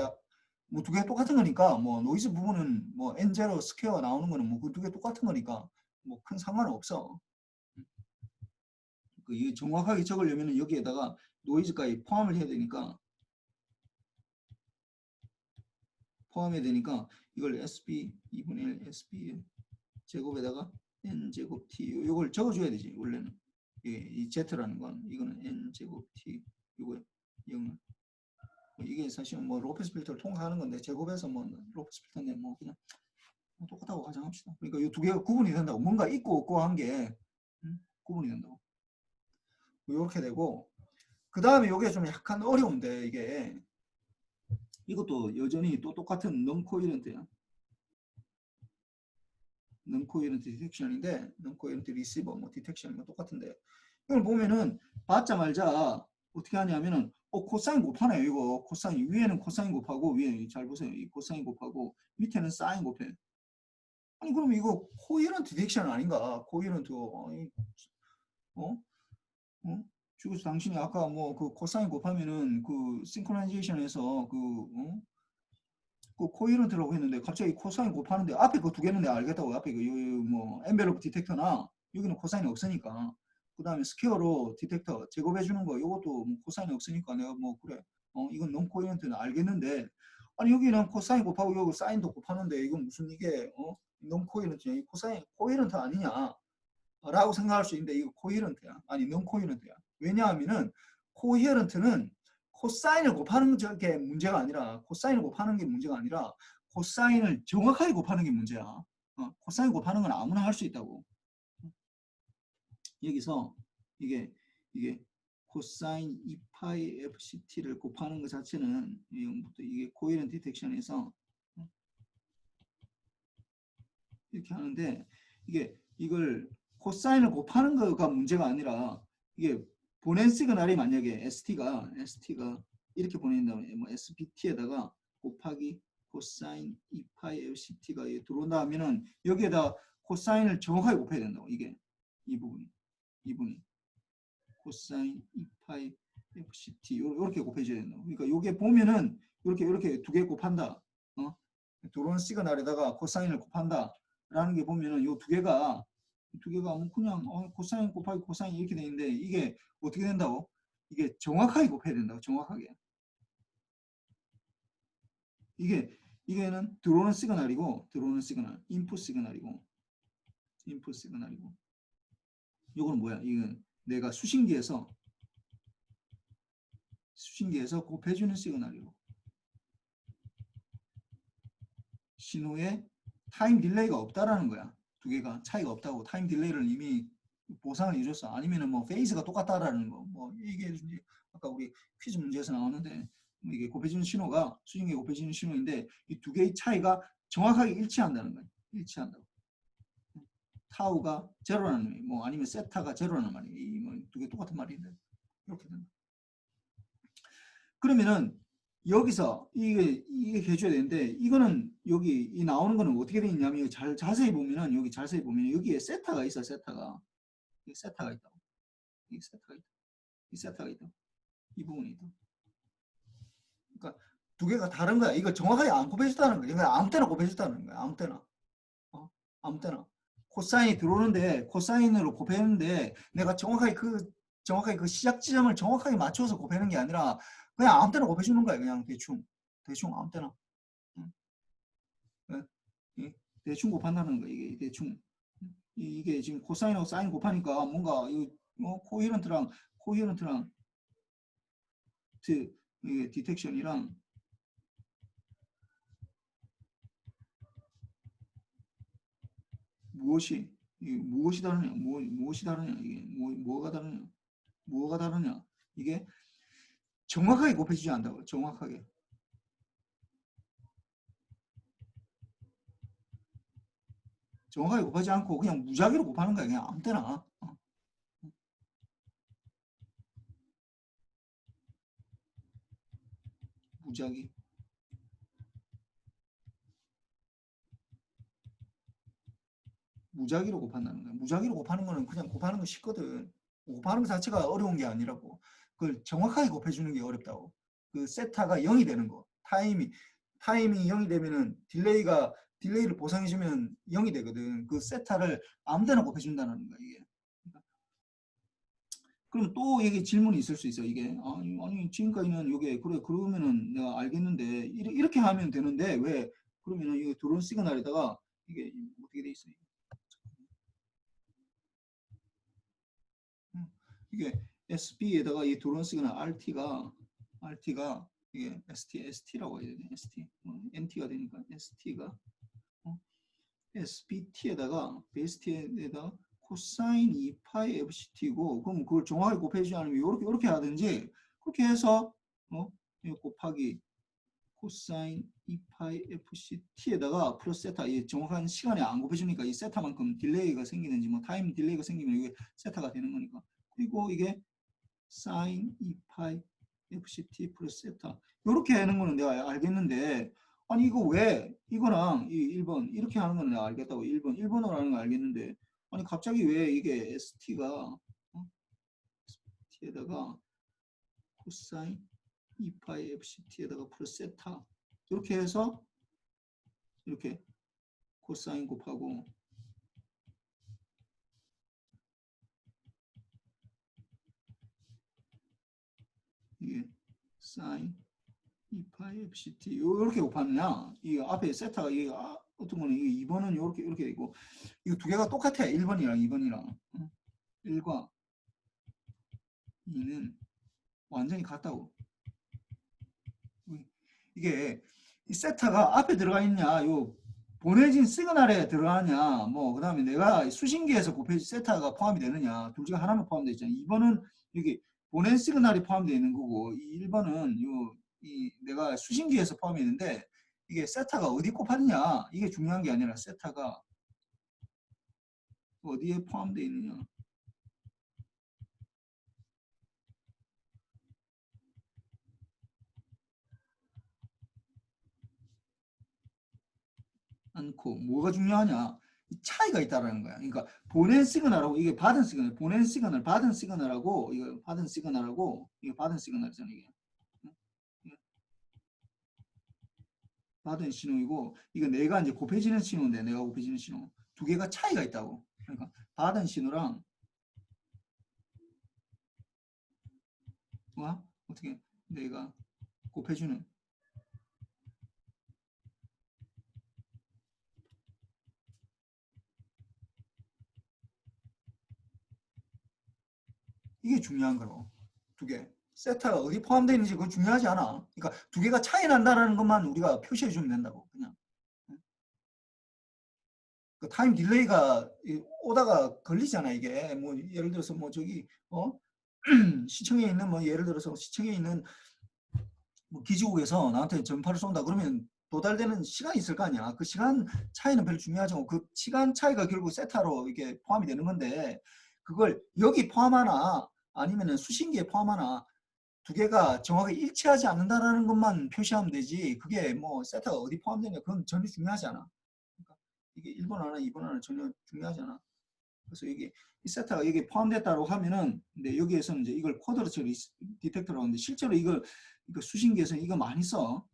S1: 뭐 두 개 똑같은 거니까 뭐 노이즈 부분은 뭐 n0 스퀘어 나오는 거는 뭐 그 두 개 똑같은 거니까 뭐 큰 상관은 없어. 그 정확하게 적으려면 여기에다가 노이즈까지 포함을 해야 되니까 이걸 SB 2분의 1 SB 제곱에다가 n제곱 t 요걸 적어줘야 되지 원래는. 이 z라는 건 이거는 n제곱 t 이거 0 이게 사실 뭐 로페스 필터를 통과하는 건데 제곱해서 뭐 로페스 필터인데 뭐 그냥 똑같다고 가정합시다. 그러니까 이 두 개가 구분이 된다고. 뭔가 있고 없고 한 게 구분이 된다고. 이렇게 되고 그 다음에 이게 좀 약간 어려운데 이게 이것도 여전히 또 똑같은 non-coherent야. non-coherent detection인데 non-coherent receiver 뭐 detection 뭐 똑같은데 이걸 보면은 받자말자 어떻게 하냐면은 코사인 곱하네요. 이거 코사인 위에는 코사인 곱하고 위에 잘 보세요. 이 코사인 곱하고 밑에는 사인 곱해. 아니 그럼 이거 코헤런트 디텍션 아닌가? 코헤런트 어? 그래서 당신이 아까 뭐 그 코사인 곱하면은 그 싱크로나이제이션에서 그 코헤런트라고 했는데 갑자기 코사인 곱하는데 앞에 그 두 개는 내가 알겠다고. 앞에 그뭐 엔벨로프 디텍터나 여기는 코사인이 없으니까 그 다음에 스퀘어로 디텍터 제곱해 주는 거 이것도 뭐 코사인이 없으니까 내가 뭐 그래 이건 non 코헤런트는 알겠는데 아니 여기는 코사인 곱하고 여기 사인도 곱하는데 이건 무슨 이게 non 코헤런트 코사인 코헤런트 아니냐 라고 생각할 수 있는데 이거 코헤런트야. 아니 non 코헤런트야. 왜냐하면은 코헤런트는 코사인을 곱하는 게 문제가 아니라 코사인을 곱하는 게 문제가 아니라 코사인을 정확하게 곱하는 게 문제야. 코사인 곱하는 건 아무나 할 수 있다고. 여기서 이게 코사인 2파이 FCT를 곱하는 것 자체는 이게 코헤런트 디텍션에서 이렇게 하는데 이걸 코사인을 곱하는 거가 문제가 아니라 이게 보낸 시그널이 만약에 ST가 이렇게 보낸다면 뭐 SBT에다가 곱하기 코사인 2파이 FCT가 들어온다 하면은 여기에다 코사인을 정확하게 곱해야 된다고. 이게 이 부분이 코사인 2파이 FCT 이렇게 곱해줘야 된다고. 그러니까 이게 보면은 이렇게 두 개 곱한다. 들어온 시그널에다가 코사인을 곱한다. 라는 게 보면은 요 두 개가 뭐 그냥 코사인 곱하기 코사인 이렇게 되는데 이게 어떻게 된다고? 이게 정확하게 곱해야 된다고. 정확하게. 이게는 들어오는 시그널이고 인풋 시그널이고 요거는 뭐야? 이건 내가 수신기에서 곱해주는 시그널이고 신호에 타임 딜레이가 없다라는 거야. 두 개가 차이가 없다고. 타임 딜레이를 이미 보상을 해줬어. 아니면은 뭐 페이즈가 똑같다라는 거. 뭐 이게 아까 우리 퀴즈 문제에서 나오는데 뭐 이게 곱해지는 신호가 수신기에 곱해지는 신호인데 이 두 개의 차이가 정확하게 일치한다는 거야. 일치한다고. 타우가 제로라는 말이 뭐 아니면 세타가 제로라는 말이 두 개 똑같은 말인데 이렇게 된다. 그러면은 여기서 이게 해줘야 되는데 이거는 여기 이 나오는 거는 어떻게 되어 있냐면 자세히 보면은 여기 자세히 보면 여기에 세타가 있어. 세타가 있다. 이 세타가 있다. 이 부분이 있다. 그러니까 두 개가 다른 거야. 이거 정확하게 안 곱해졌다는 거야. 이거 아무 때나 곱해졌다는 거야. 아무 때나. 아무 때나. 코사인이 들어오는데 코사인으로 곱했는데 내가 정확하게 그 시작 지점을 정확하게 맞춰서 곱하는 게 아니라 그냥 아무 때나 곱해주는 거야. 그냥 대충 아무 때나. 대충 곱한다는 거야. 이게 대충. 이게 지금 코사인하고 사인 곱하니까 뭔가 코헤런트랑 이게 디텍션이랑 무엇이 다르냐? 무엇이 다르냐? 이게 뭐가 다르냐? 이게 정확하게 곱해지지 않는다고. 정확하게. 곱하지 않고 그냥 무작위로 곱하는 거야. 그냥 아무 때나. 무작위로 곱한다는 거야. 무작위로 곱하는 거는 그냥 곱하는 거 쉽거든. 곱하는 거 자체가 어려운 게 아니라고. 그걸 정확하게 곱해주는 게 어렵다고. 그 세타가 0이 되는 거. 타임이 타임이 0이 되면은 딜레이를 보상해주면 0이 되거든. 그 세타를 아무데나 곱해준다는 거야 이게. 그럼 또 이게 질문이 있을 수 있어. 이게 아니 지금까지는 이게 그래 그러면은 내가 알겠는데 이렇게 하면 되는데 왜 그러면은 이거 드론 시그널에다가 이게 어떻게 돼 있어? 이게 SB에다가 이 드론 시그널 RT가 이게 ST라고 해야 되네. ST NT가 되니까 ST가 SBT에다가 베이스T에다가 코사인 2파이 FCT고 그럼 그걸 정확하게 곱해주지 않으면 이렇게 하든지 그렇게 해서 곱하기 코사인 2파이 FCT에다가 플러스 세타 이 정확한 시간에 안 곱해주니까 이 세타만큼 딜레이가 생기는지 뭐 타임 딜레이가 생기면 이게 세타가 되는 거니까 그리고 이게 사인 2파이 FCT 플러스 세타 이렇게 하는 거는 내가 알겠는데 아니 이거 왜 이거랑 이 1번 이렇게 하는 거는 내가 알겠다고 1번으로 하는 거 알겠는데 아니 갑자기 왜 이게 ST가 ST에다가 코사인 2파이 FCT에다가 플러스 세타 이렇게 해서 이렇게 코사인 곱하고 이게 사인 2파이 FCT 이렇게 곱하느냐 이 앞에 세타가 이 어떤 거는 이 2번은 이렇게 되고 이거 두 개가 똑같아 1번이랑 2번이랑 1과 2는 완전히 같다고 이게 이 세타가 앞에 들어가 있냐 요 보내진 시그널에 들어가냐 뭐 그 다음에 내가 수신기에서 곱해진 세타가 포함이 되느냐 둘 중에 하나만 포함되어 있잖아 2번은 여기 보낸 시그널이 포함되어 있는 거고 이 1번은 이 내가 수신기에서 포함이 있는데 이게 세타가 어디 곱하느냐 이게 중요한 게 아니라 세타가 어디에 포함되어 있느냐 않고 뭐가 중요하냐 차이가 있다라는 거야. 그러니까 보낸 시그널하고 이게 받은 시그널, 보낸 시그널, 받은 시그널하고 이거 받은 시그널하고 이거 받은 시그널이잖아 이게. 받은 신호이고 이거 내가 이제 곱해지는 신호인데 내가 곱해지는 신호 두 개가 차이가 있다고. 그러니까 받은 신호랑 어떻게 내가 곱해주는 이게 중요한 거로 두 개. 세타가 어디 포함되어 있는지 그건 중요하지 않아. 그러니까 두 개가 차이 난다는 것만 우리가 표시해 주면 된다고 그냥. 그 타임 딜레이가 오다가 걸리잖아 이게 뭐 예를 들어서 뭐 저기 시청에 있는 뭐 예를 들어서 시청에 있는 뭐 기지국에서 나한테 전파를 쏜다 그러면 도달되는 시간이 있을 거 아니야. 그 시간 차이는 별로 중요하지 않고 그 시간 차이가 결국 세타로 이게 포함이 되는 건데 그걸 여기 포함하나 아니면은 수신기에 포함하나 두 개가 정확하게 일치하지 않는다라는 것만 표시하면 되지 그게 뭐 세타가 어디 포함되냐 그건 전혀 중요하지 않아. 그러니까 이게 1번 하나 2번 하나 전혀 중요하지 않아. 그래서 이게 이 세타가 여기 포함됐다고 하면은 근데 여기에서는 이제 이걸 쿼드로 처리 디텍터라고 하는데 실제로 이거 수신기에서는 이거 많이 써.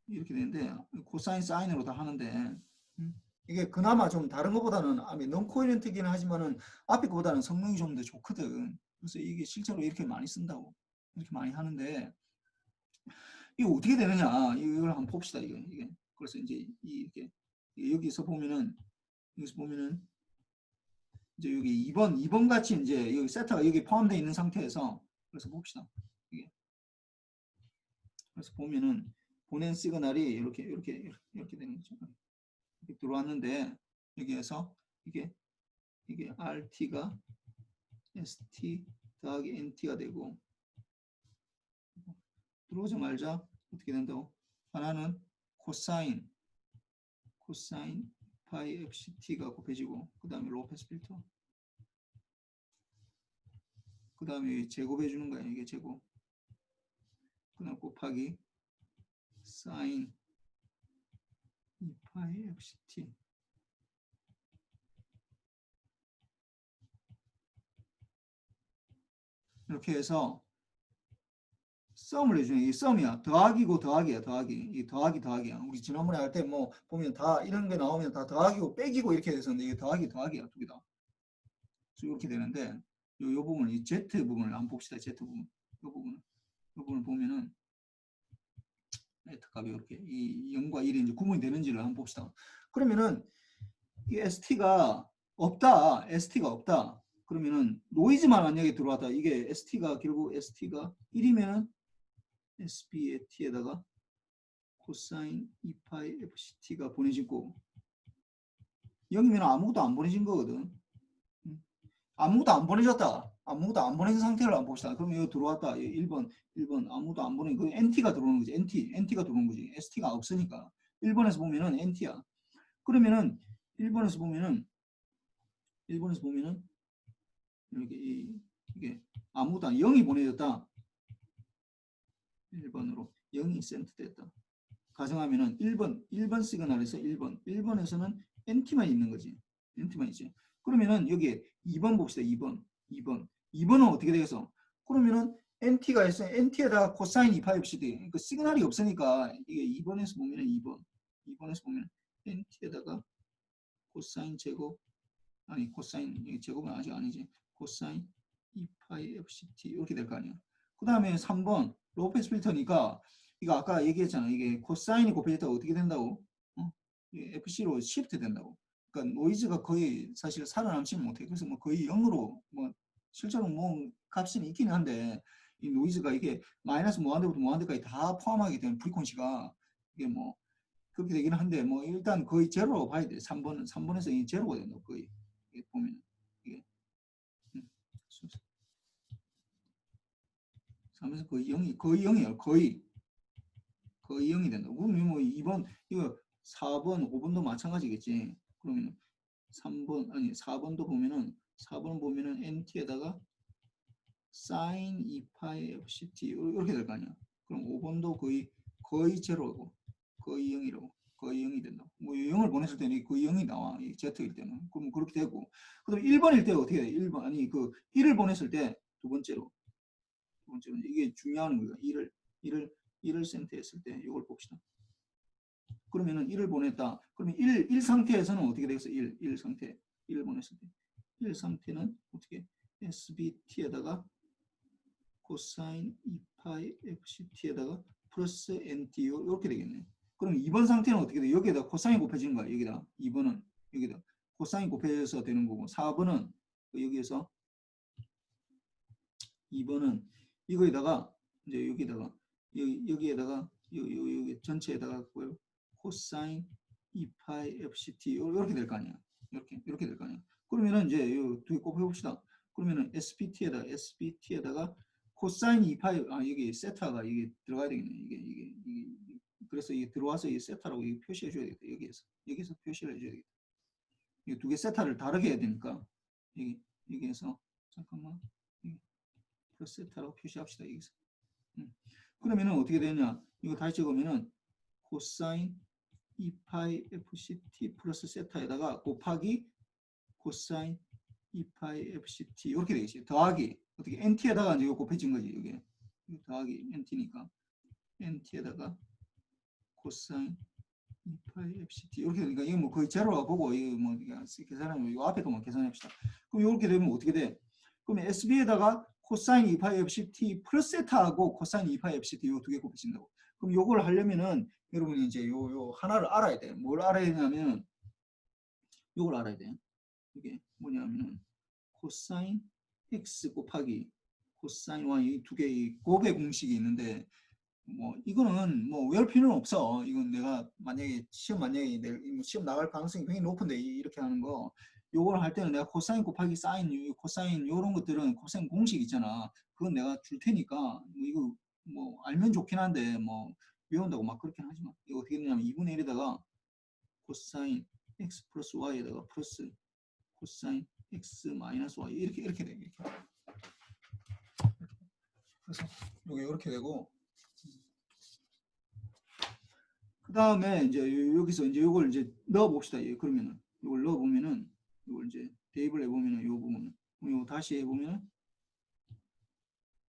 S1: 이렇게 되는데 코사인 사인으로 다 하는데 이게 그나마 좀 다른 것보다는 non 코헤렌트기는 하지만은 앞에 거보다는 성능이 좀 더 좋거든. 그래서 이게 실제로 이렇게 많이 쓴다고 이렇게 많이 하는데 이거 어떻게 되느냐 이걸 한번 봅시다 이게 그래서 이제 이렇게 여기서 보면은 이제 여기 2번 같이 이제 여기 세타가 여기 포함되어 있는 상태에서 그래서 봅시다. 이게 그래서 보면은 보낸 시그널이 이렇게 되는 거죠. 이렇게 들어왔는데 여기에서 이게 RT가 ST 더하기 NT가 되고 들어오자마자 어떻게 된다고? 하나는 코사인 파이 FCT가 곱해지고 그 다음에 로페스 필터 그 다음에 제곱해 주는 거야 이게 제곱 그 다음 곱하기 사인 2파이 FCT 이렇게 해서 썸을 해주네. 이 썸이야. 더하기고 더하기야. 더하기. 이 더하기야. 우리 지난번에 할 때 뭐 보면 다 이런 게 나오면 다 더하기고 빼기고 이렇게 됐었는데 이게 더하기야. 두 개 다. 이렇게 되는데 요 부분, 이 Z 부분을 한번 봅시다. Z 부분. 요 부분을 보면은 값이 이렇게 이 0과 1이 이제 구분이 되는지를 한번 봅시다. 그러면은 이 ST가 없다. 그러면은 노이즈만 만약에 들어왔다. 이게 ST가 결국 ST가 1이면은 SB의 T에다가 코사인 2파이 FCT가 보내진 거고 0이면 아무것도 안 보내진 거거든. 아무것도 안 보내졌다. 아무것도 안 보내진 상태를 한번 봅시다. 그러면 이거 들어왔다. 1번 아무것도 안 보내. 그 NT가 들어오는 거지. NT가 들어오는 거지. ST가 없으니까. 1번에서 보면은 NT야. 그러면은 1번에서 보면은 이렇게 이게 아무것도 안 0이 보내졌다. 1번으로 0이 센트 됐다. 가정하면은 1번 시그널에서 1번에서는 NT만 있는 거지. NT만 있지. 그러면은 여기 2번 봅시다. 2번은 어떻게 되겠어? 그러면은 NT가 있어. NT에다가 코사인 2파이 FCT. 그 시그널이 없으니까 이게 2번에서 보면은 2번에서 보면 NT에다가 코사인 제곱 아니 코사인 제곱은 아직 아니지. 코사인 2파이 FCT 이렇게 될 거 아니야. 그 다음에 3번 로페스 필터니까 이거 아까 얘기했잖아. 이게 코사인이 곱해졌다가 어떻게 된다고? FC로 시프트 된다고. 그러니까 노이즈가 거의 사실 살아남지는 못해. 그래서 뭐 거의 0으로 뭐 실제로 뭐 값은 있긴 한데 이 노이즈가 이게 마이너스 무한대부터 무한대까지 다 포함하기 때문에 프리퀀시가 이게 뭐 그렇게 되긴 한데 뭐 일단 거의 제로로 봐야 돼. 3번에서 이 제로가 된다. 거의 이게 보면 이게 3에서 거의 0이야. 거의 0이 된다. 그러면 뭐 2번 이거 4번 5번도 마찬가지겠지. 그러면 4번도 보면은 4번 보면은 NT에다가 sin 2파이 FCT 이렇게 될 거 아니야. 그럼 5번도 거의 제로고 거의 0이라고. 거의 0이 된다. 뭐 0을 보냈을 때는 거의 0이 나와. 이 Z일 때는. 그럼 그렇게 되고. 그다음 1번일 때 어떻게 돼? 1번 아니 그 1을 보냈을 때 두 번째로 이게 중요한 거예요. 1을 센터했을 때 이걸 봅시다. 그러면은 1을 보냈다. 그러면 1 상태에서는 어떻게 되겠어? 1 상태. 1을 보냈을 때. 1 상태는 어떻게? SBT에다가 코사인 2파이 FCT에다가 플러스 NT 이렇게 되겠네. 그럼 2번 상태는 어떻게 돼? 여기에다 코사인 곱해지는 거야. 여기다. 2번은 여기다 코사인 곱해져서 되는 거고 4번은 여기에서 2번은 이거에다가 이제 여기다가 여기에다가 여기 전체에다가 코사인 2파이 FCT 이렇게 될 거 아니야. 이렇게 될 거 아니야. 그러면은 이제 두 개 곱해 봅시다. 그러면은 SBT에다가 코사인 2파이 여기 세타가 이게 들어가야 되겠네. 이게 그래서 이게 들어와서 이 세타라고 이게 표시해 줘야 되겠다. 여기에서 표시를 해 줘야 되겠다. 이 두 개 세타를 다르게 해야 되니까 여기에서 잠깐만 플러스 세타라고 표시합시다. 여기서. 그러면은 어떻게 되냐? 이거 다시 적으면은 코사인 2파이 FCT 플러스 세타에다가 곱하기 코사인 2파이 FCT 이렇게 되겠지. 더하기 어떻게 NT에다가 이제 곱해진 거지. 이게 더하기 NT니까 NT에다가 코사인 2파이 FCT 이렇게 되니까 이거 뭐 거의 제로가 보고 이거 뭐 계산하면 이 앞에 것만 계산합시다. 그럼 이렇게 되면 어떻게 돼? 그러면 SB에다가 코사인 2파이 FCT 플러스 세타하고 코사인 2파이 FCT 이 두 개 곱해진다고. 그럼 요걸 하려면은 여러분이 이제 요 하나를 알아야 돼. 뭘 알아야 되냐면 요걸 알아야 돼. 이게 뭐냐면은 코사인 x 곱하기 코사인 y 이 두 개의 곱의 공식이 있는데 뭐 이거는 뭐 외울 필요는 없어. 이건 내가 만약에 시험 나갈 가능성이 굉장히 높은데 이렇게 하는 거 요걸 할 때는 내가 코사인 곱하기 사인 코사인 요런 것들은 코사인 공식 있잖아. 그건 내가 줄 테니까 뭐 이거 뭐 알면 좋긴 한데 뭐 외운다고 막 그렇게 하지 마. 이거 어떻게 되냐면 2분의 1에다가 코사인 x 플러스 y에다가 플러스 코사인 x 마이너스 y 이렇게 돼. 이렇게. 그래서 이게 이렇게 되고 그 다음에 이제 여기서 이제 이걸 이제 넣어 봅시다. 그러면은 이걸 넣어 보면은 이걸 이제 대입을 해 보면은 이 부분은 이거 다시 해 보면은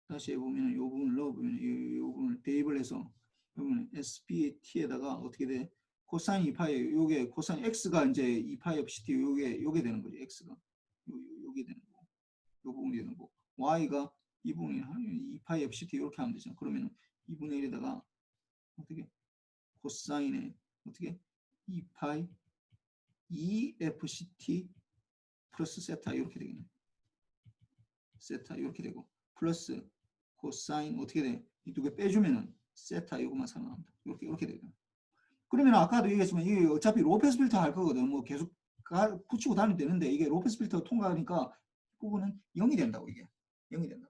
S1: 다시 해보면 요 부분을 넣어보면 요 부분을 대입을 해서 그러면 SP의 t에다가 어떻게 돼? 코사인 2파이 요게 코사인 x가 이제 2파이 없이 t 요게 되는 거죠. x가 요게 되는 거. 요 부분이 되는 거. y가 이 부분이 2파이 없이 t 이렇게 하면 되죠. 그러면 2분의 1에다가 어떻게 코사인에 어떻게 2파이 2fct 플러스 세타 이렇게 되겠네. 세타 이렇게 되고 플러스 코사인 어떻게 돼? 이 두 개 빼주면은 세타 이거만 살아납니다. 이렇게 되죠. 그러면 아까도 얘기했지만 이게 어차피 로페스 필터 할 거거든. 뭐 계속 붙이고 다니면 되는데 이게 로페스 필터 통과하니까 부분은 0이 된다고 이게 0이 된다.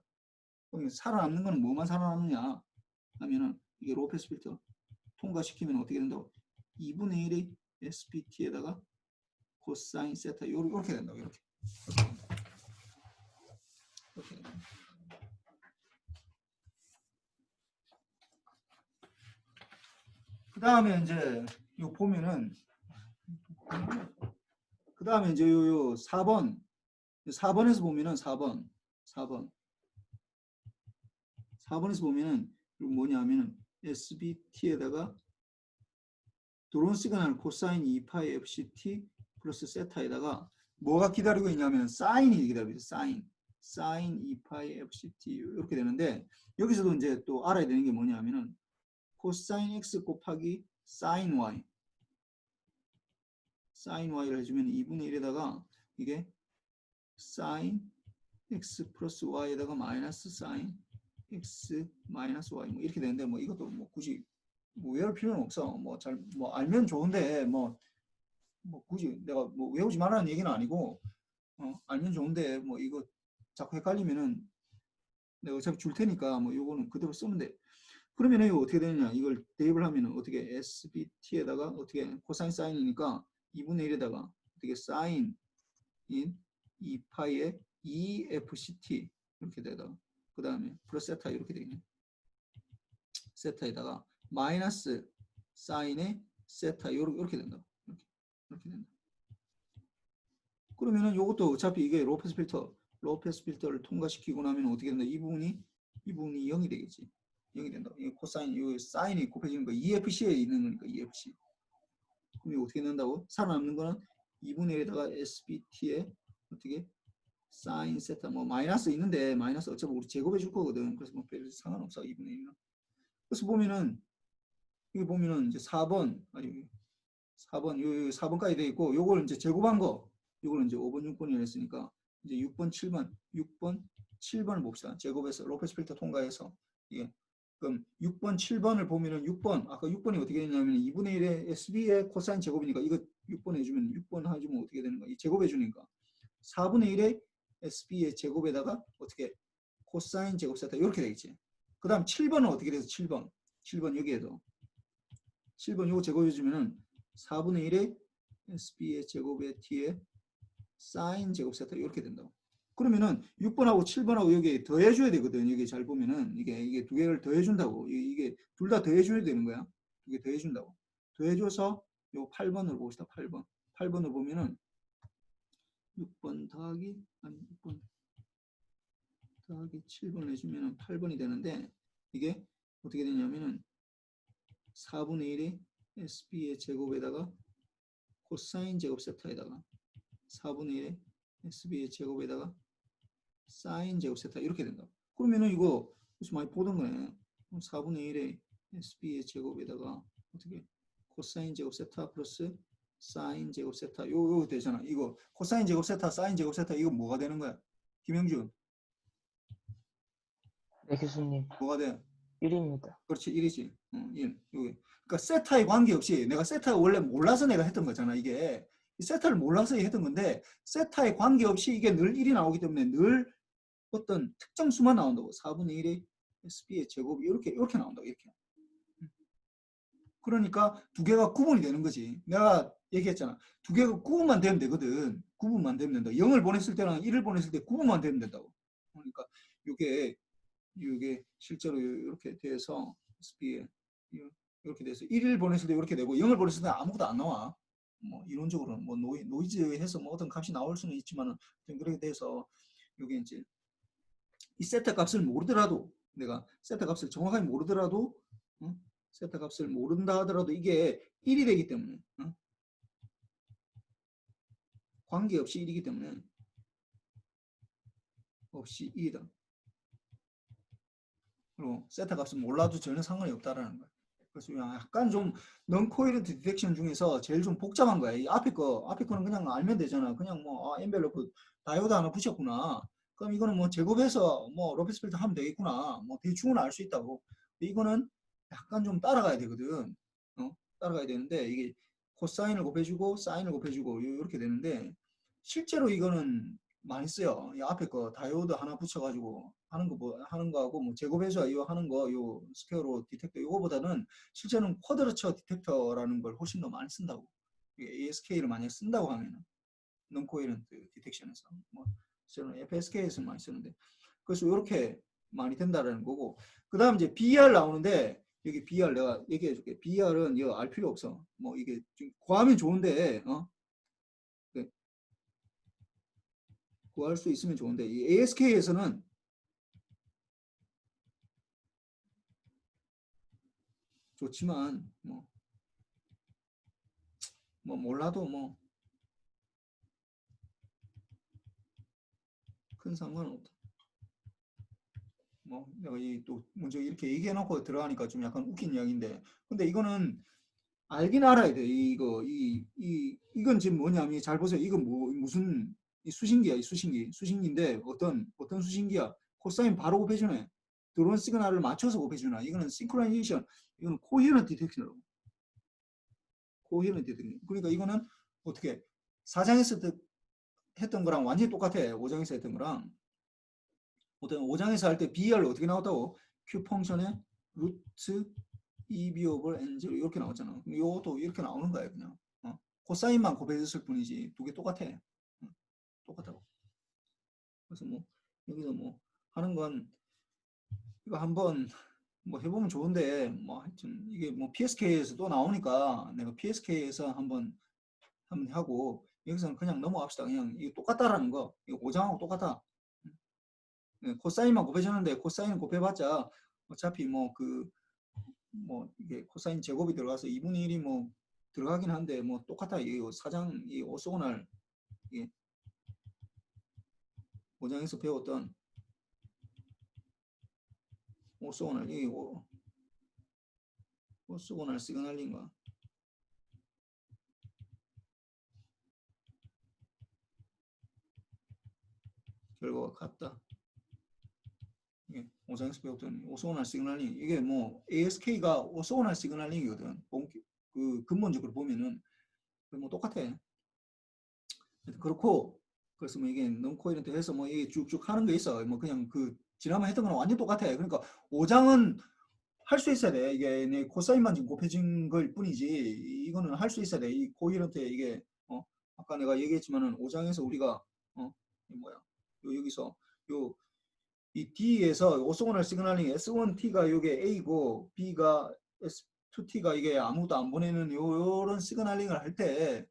S1: 그러면 살아남는 거는 뭐만 살아남느냐 하면은 이게 로페스 필터 통과시키면 어떻게 된다고? 2분의 1의 SPT에다가 코사인 세타 이렇게 된다고 이렇게 된다. 그 다음에 이제 요 보면은 그 다음에 이제 요 4번에서 보면은 4번에서 보면은 뭐냐면은 SBT에다가 드론 시그널 코사인 2파이 FCT 플러스 세타에다가 뭐가 기다리고 있냐면 사인이 기다리고 있어요. 사인 2파이 FCT 이렇게 되는데 여기서도 이제 또 알아야 되는 게 뭐냐면은 코사인 X 곱하기 사인 Y 사인 Y를 해주면 2분의 1에다가 이게 사인 X 플러스 Y에다가 마이너스 사인 X 마이너스 Y 뭐 이렇게 되는데 뭐 이것도 뭐 굳이 뭐 외울 필요는 없어. 뭐 잘 뭐 알면 좋은데 뭐 굳이 내가 뭐 외우지 말라는 얘기는 아니고 알면 좋은데 뭐 이거 자꾸 헷갈리면은 내가 어차피 줄 테니까 뭐 요거는 그대로 쓰면 돼. 그러면 이거 어떻게 되느냐? 이걸 대입을 하면은 어떻게 SBT에다가 어떻게 코사인 사인이니까 2분의 1에다가 어떻게 사인인 2파이의 2FCT 이렇게 되다가 그 다음에 플러스 세타 이렇게 되겠네. 세타에다가 마이너스 사인의 세타 이렇게 된다. 이렇게 된다. 그러면은 이것도 어차피 이게 로페스 필터를 통과시키고 나면 어떻게 된다? 이 부분이 0이 되겠지. 0이 된다. 이 코사인, 이 사인이 곱해지는 거 EFC에 있는 거니까 EFC. 그럼 이거 어떻게 된다고? 살아남는 거는 2분의 1에다가 SBT에 어떻게 사인 세타 뭐 마이너스 있는데 마이너스 어차피 우리 제곱해 줄 거거든. 그래서 뭐 별 상관없어 2분의 1은. 그래서 보면은 여기 보면은 이제 4번 아니 4번 요 4번까지 돼 있고 요걸 이제 제곱한 거 요걸 이제 5번 6번이라 했으니까 이제 6번 7번을 봅시다. 제곱해서 로페스 필터 통과해서 이게 그럼 6번 7번을 보면은 6번 아까 6번이 어떻게 되냐면 2분의 1의 SB의 코사인 제곱이니까 이거 6번 해주면 6번 해주면 어떻게 되는 거야? 제곱해 주니까 4분의 1의 SB의 제곱에다가 어떻게 코사인 제곱 세타 이렇게 되겠지. 그 다음 7번은 어떻게 돼서 7번 여기에도 7번 요거 제곱해 주면은 4분의 1의 SB의 제곱의 t에 사인 제곱 세타 이렇게 된다고. 그러면은 6번하고 7번하고 여기 더해줘야 되거든. 여기 잘 보면은 이게 두 개를 더해준다고. 이게 둘 다 더해줘야 되는 거야. 두 개 더해준다고. 더해줘서 요 8번을 봅시다. 8번을 보면은 6번 더하기 7번 해주면은 8번이 되는데 이게 어떻게 되냐면은 4분의 1이 SB의 제곱에다가 코사인 제곱 세타에다가 4분의 1의 SB의 제곱에다가 사인 제곱 세타 이렇게 된다. 그러면은 이거 혹시 많이 보던 거네. 4분의 1의 SB의 제곱에다가 어떻게 코사인 제곱 세타 플러스 사인 제곱 세타 요거 되잖아. 이거 코사인 제곱 세타 사인 제곱 세타 이거 뭐가 되는 거야? 김영준.
S3: 네, 교수님.
S1: 뭐가 돼?
S3: 1입니다.
S1: 그렇지 1이지. 1. 여기. 그러니까 세타에 관계없이 내가 세타 원래 몰라서 내가 했던 거잖아. 이게 세타를 몰라서 했던 건데 세타에 관계없이 이게 늘 1이 나오기 때문에 늘 어떤 특정 수만 나온다고. 4분의 1의 SB의 제곱이 이렇게 나온다고. 이렇게. 그러니까 두 개가 구분이 되는 거지. 내가 얘기했잖아. 두 개가 구분만 되면 되거든. 구분만 되면 된다. 0을 보냈을 때랑 1을 보냈을 때 구분만 되면 된다고. 그러니까 이게 실제로 이렇게 돼서 SB에 이렇게 돼서 1을 보냈을 때 이렇게 되고 0을 보냈을 때 아무것도 안 나와. 뭐 이론적으로는 뭐 노이즈해서 뭐 어떤 값이 나올 수는 있지만은 그렇게 돼서 이게 이제 이 세타 값을 모르더라도 내가 세타 값을 정확하게 모르더라도 세타 값을 모른다 하더라도 이게 1이 되기 때문에 관계없이 1이기 때문에 없이 1이다. 그리고 세타 값을 몰라도 전혀 상관이 없다라는 거야. 그래서 약간 좀 non-coherent detection 중에서 제일 좀 복잡한 거야. 이 앞에 거는 그냥 알면 되잖아. 그냥 뭐 엔벨로프 다이오드 하나 붙였구나. 그럼 이거는 뭐 제곱해서 뭐 로페스 필터 하면 되겠구나. 뭐 대충은 알 수 있다고. 근데 이거는 약간 좀 따라가야 되거든. 따라가야 되는데 이게 코사인을 곱해주고 사인을 곱해주고 이렇게 되는데 실제로 이거는 많이 써요. 이 앞에 거 다이오드 하나 붙여가지고 하는 거하고 뭐 제곱해서 이거 하는 거 요 스퀘어로 디텍터 이거보다는 실제는 쿼드러처 디텍터라는 걸 훨씬 더 많이 쓴다고. ASK를 많이 쓴다고 하면은 non-coherent 디텍션에서 뭐 저는 FSK에서 많이 쓰는데 그래서 이렇게 많이 된다라는 거고 그 다음 이제 BR 나오는데 여기 BR 내가 얘기해 줄게. BR은 이거 알 필요 없어. 뭐 이게 좀 구하면 좋은데 구할 수 있으면 좋은데 이 ASK에서는 좋지만 뭐 몰라도 뭐 큰 상관은 없다. 뭐 내가 또 먼저 이렇게 얘기해놓고 들어가니까 좀 약간 웃긴 이야기인데 근데 이거는 알긴 알아야 돼. 이건 지금 뭐냐면 잘 보세요. 이건 무슨 이 수신기야. 이 수신기인데 어떤 수신기야. 코사인 바로 곱해주네. 들어온 시그널을 맞춰서 곱해주나. 이거는 싱크로나이제이션. 이거는 코히런트 디텍션이라고. 코히런트 디텍션. 그러니까 이거는 어떻게 4장에서 했던 거랑 완전히 똑같아. 5장에서 했던 거랑. 5장에서 할 때 BR 어떻게 나왔다고? Q 펑션의 루트 EB 오버 N0 이렇게 나왔잖아. 이것도 이렇게 나오는 거야 그냥. 코사인만 곱해졌을 뿐이지 두 개 똑같아. 똑같다고. 그래서 뭐 여기서 뭐 하는 건 이거 한번 뭐 해보면 좋은데 뭐 하여튼 이게 뭐 PSK에서 또 나오니까 내가 PSK에서 한번 하고 여기서는 그냥 넘어갑시다. 그냥 이게 똑같다라는 거. 이거 5장하고 똑같아. 코사인만 곱해줬는데 코사인 곱해봤자 어차피 뭐 이게 코사인 제곱이 들어가서 2분의 1이 뭐 들어가긴 한데 뭐 똑같아. 이 사장 이 오소고날 이 5장에서 배웠던 오소고날 이 오소고날 시그널링과 결과가 같다. 이게 5장에서 배웠던 오소고날 시그널링 이게 뭐 ASK가 오소고날 시그널링이거든. 그 근본적으로 보면은 뭐 똑같아. 그렇고 그래서 뭐 이게 non-coherent 해서 뭐 이게 쭉쭉 하는 게 있어. 뭐 그냥 그 지난번 했던 거랑 완전 똑같아. 그러니까 5장은 할 수 있어야 돼. 이게 내 코사인만 지금 곱해진 걸 뿐이지 이거는 할 수 있어야 돼. 이 코히런트 이게 아까 내가 얘기했지만은 5장에서 우리가 이 뭐야 여기서 요 이 D에서 오소고널 시그널링 S1T가 요게 A고 B가 S2T가 이게 아무도 안 보내는 요런 시그널링을 할때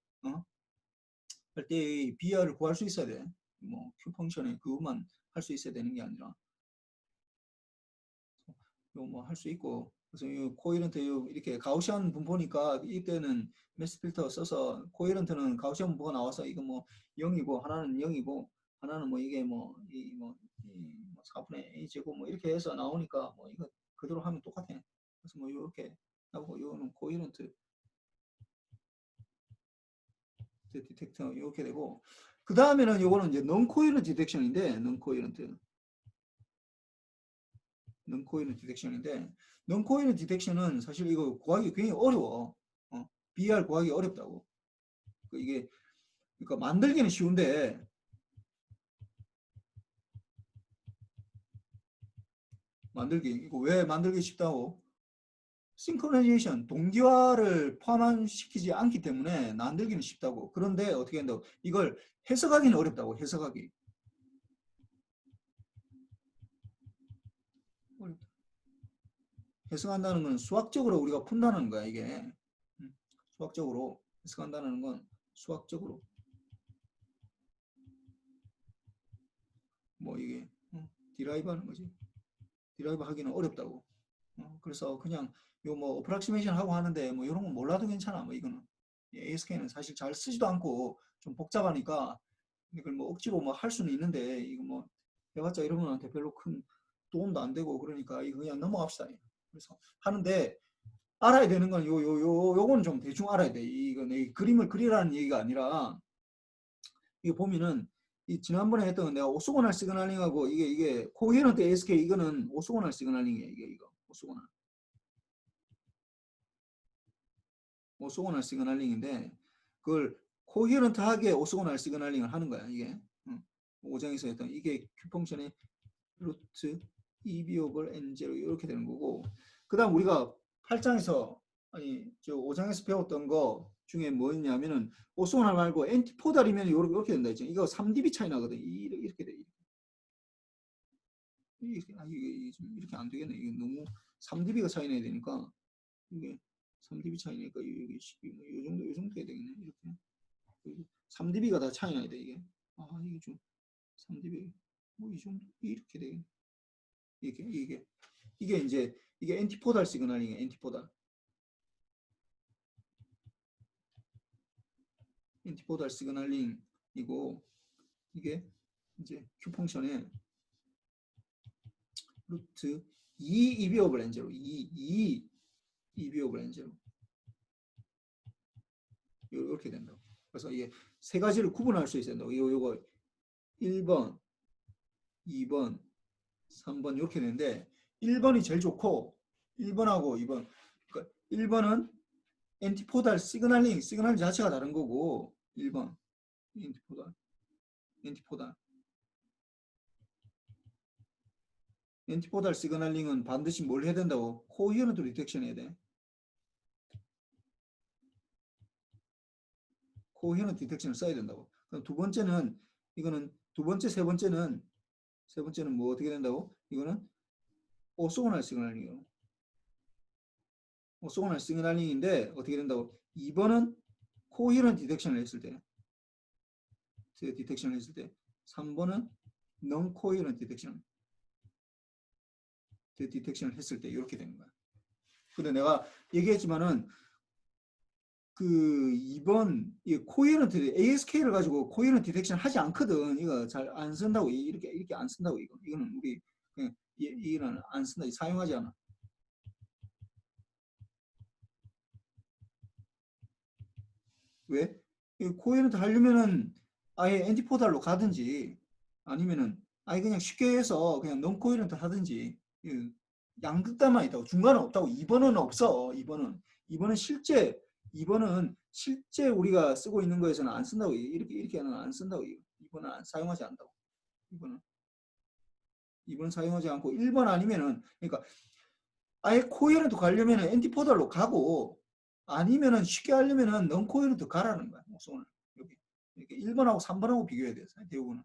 S1: 할 때 BR을 구할 수 있어야 돼. 뭐 Q 펑션에 그것만 할 수 있어야 되는 게 아니라 뭐 할 수 있고 그래서 이 코이런트 이렇게 가우시안 분포니까 이때는 메스 필터 써서 코이런트는 가우시안 분포가 나와서 이거 뭐 0이고 하나는 0이고 하나는 뭐 이게 뭐 4분의 A 제곱 뭐 이렇게 해서 나오니까 뭐 이거 그대로 하면 똑같아. 그래서 뭐 이렇게 하고 이거는 코이런트 디텍터 이렇게 되고 그 다음에는 요거는 이제 non-coherent detection인데 non-coherent detection인데 non-coherent detection은 사실 이거 구하기 굉장히 어려워. BR 구하기 어렵다고. 이게 그러니까 만들기는 쉬운데 이거 왜 만들기 쉽다고? 싱크로나이제이션 동기화를 포함시키지 않기 때문에 만들기는 쉽다고. 그런데 어떻게 한다고? 이걸 해석하기는 어렵다고. 해석하기. 해석한다는 건 수학적으로 우리가 푼다는 거야 이게. 수학적으로 해석한다는 건 수학적으로 뭐 이게 디라이브 하는 거지. 디라이브 하기는 어렵다고. 그래서 그냥 요 뭐 어프락시메이션 하고 하는데 뭐 이런 거 몰라도 괜찮아. 뭐 이거는 ASK는 사실 잘 쓰지도 않고 좀 복잡하니까 이걸 뭐 억지로 뭐 할 수는 있는데 이거 뭐 해봤자 이런 거한테 별로 큰 도움도 안 되고 그러니까 이거 그냥 넘어갑시다. 그래서 하는데 알아야 되는 건 요거는 좀 대충 알아야 돼. 이거 내 그림을 그리라는 얘기가 아니라 이거 보면은 이 지난번에 했던 건 내가 오소고날 시그널링하고 이게 코헤런트 ASK 이거는 오소고날 시그널링이에요. 이거 오소고날 시그널링인데 그걸 코헤런트하게 오소고날 시그널링을 하는 거야. 이게 5장에서 했던 이게 Q 펑션의 루트 EB 오버 N0 이렇게 되는 거고 그 다음 우리가 8장에서 아니 저 5장에서 배웠던 거 중에 뭐 있냐면은 오소고날 말고 엔티포달이면 이렇게 된다 했죠. 이거 3dB 차이 나거든. 이렇게 돼. 이게 좀 이렇게 안 되겠네. 이게 너무 3dB가 차이 나야 되니까 이게 3dB 차이 나니까 이게 12, 뭐 요 정도 해야 되겠네. 이렇게 3dB가 다 차이 나야 돼 이게. 이게 좀 3dB 뭐 이 정도 이렇게 되겠네. 이게 이제 이게 엔티포달 시그널링이에요. 엔티포달 시그널링이고 이게 이제 Q 펑션의 루트 2 EB 오버 N0 2 EB 오버 N0 이렇게 된다고. 그래서 이게 세 가지를 구분할 수 있어야 된다고. 요거 1번, 2번, 3번 이렇게 되는데 1번이 제일 좋고 1번하고 2번 그러니까 1번은 엔티포달 시그널 자체가 다른 거고 1번 엔티포달 시그널링은 반드시 뭘 해야 된다고? 코히어런트 디텍션 해야 돼. 코히어런트 디텍션을 써야 된다고. 그럼 두 번째는 이거는 두 번째 세 번째는 뭐 어떻게 된다고? 이거는 오소고날 시그널링이에요. 오소고날 시그널링인데 어떻게 된다고? 2번은 코히어런트 디텍션을 했을 때 3번은 non coherent 디텍션을 했을 때 이렇게 되는 거야. 근데 내가 얘기했지만은 그 2번 이 코헤런트 ASK를 가지고 코헤런트 디텍션 하지 않거든. 이거 잘 안 쓴다고 이렇게 안 쓴다고 이거는 우리 그냥 이거는 안 쓴다. 사용하지 않아. 왜? 코헤런트 하려면은 아예 엔티포달로 가든지 아니면은 아예 그냥 쉽게 해서 그냥 non 코헤런트 하든지 양극단만 있다고 중간은 없다고. 2번은 없어. 2번은 실제 우리가 쓰고 있는 거에서는 안 쓴다고. 이렇게는 안 쓴다고. 2번은 사용하지 않는다고. 2번은 사용하지 않고 1번 아니면은 그러니까 아예 코헤런트 가려면은 엔티포달로 가고 아니면은 쉽게 하려면은 non 코헤런트 가라는 거야. 목소는 여기 이렇게 1번하고 3번하고 비교해야 돼. 대부분은.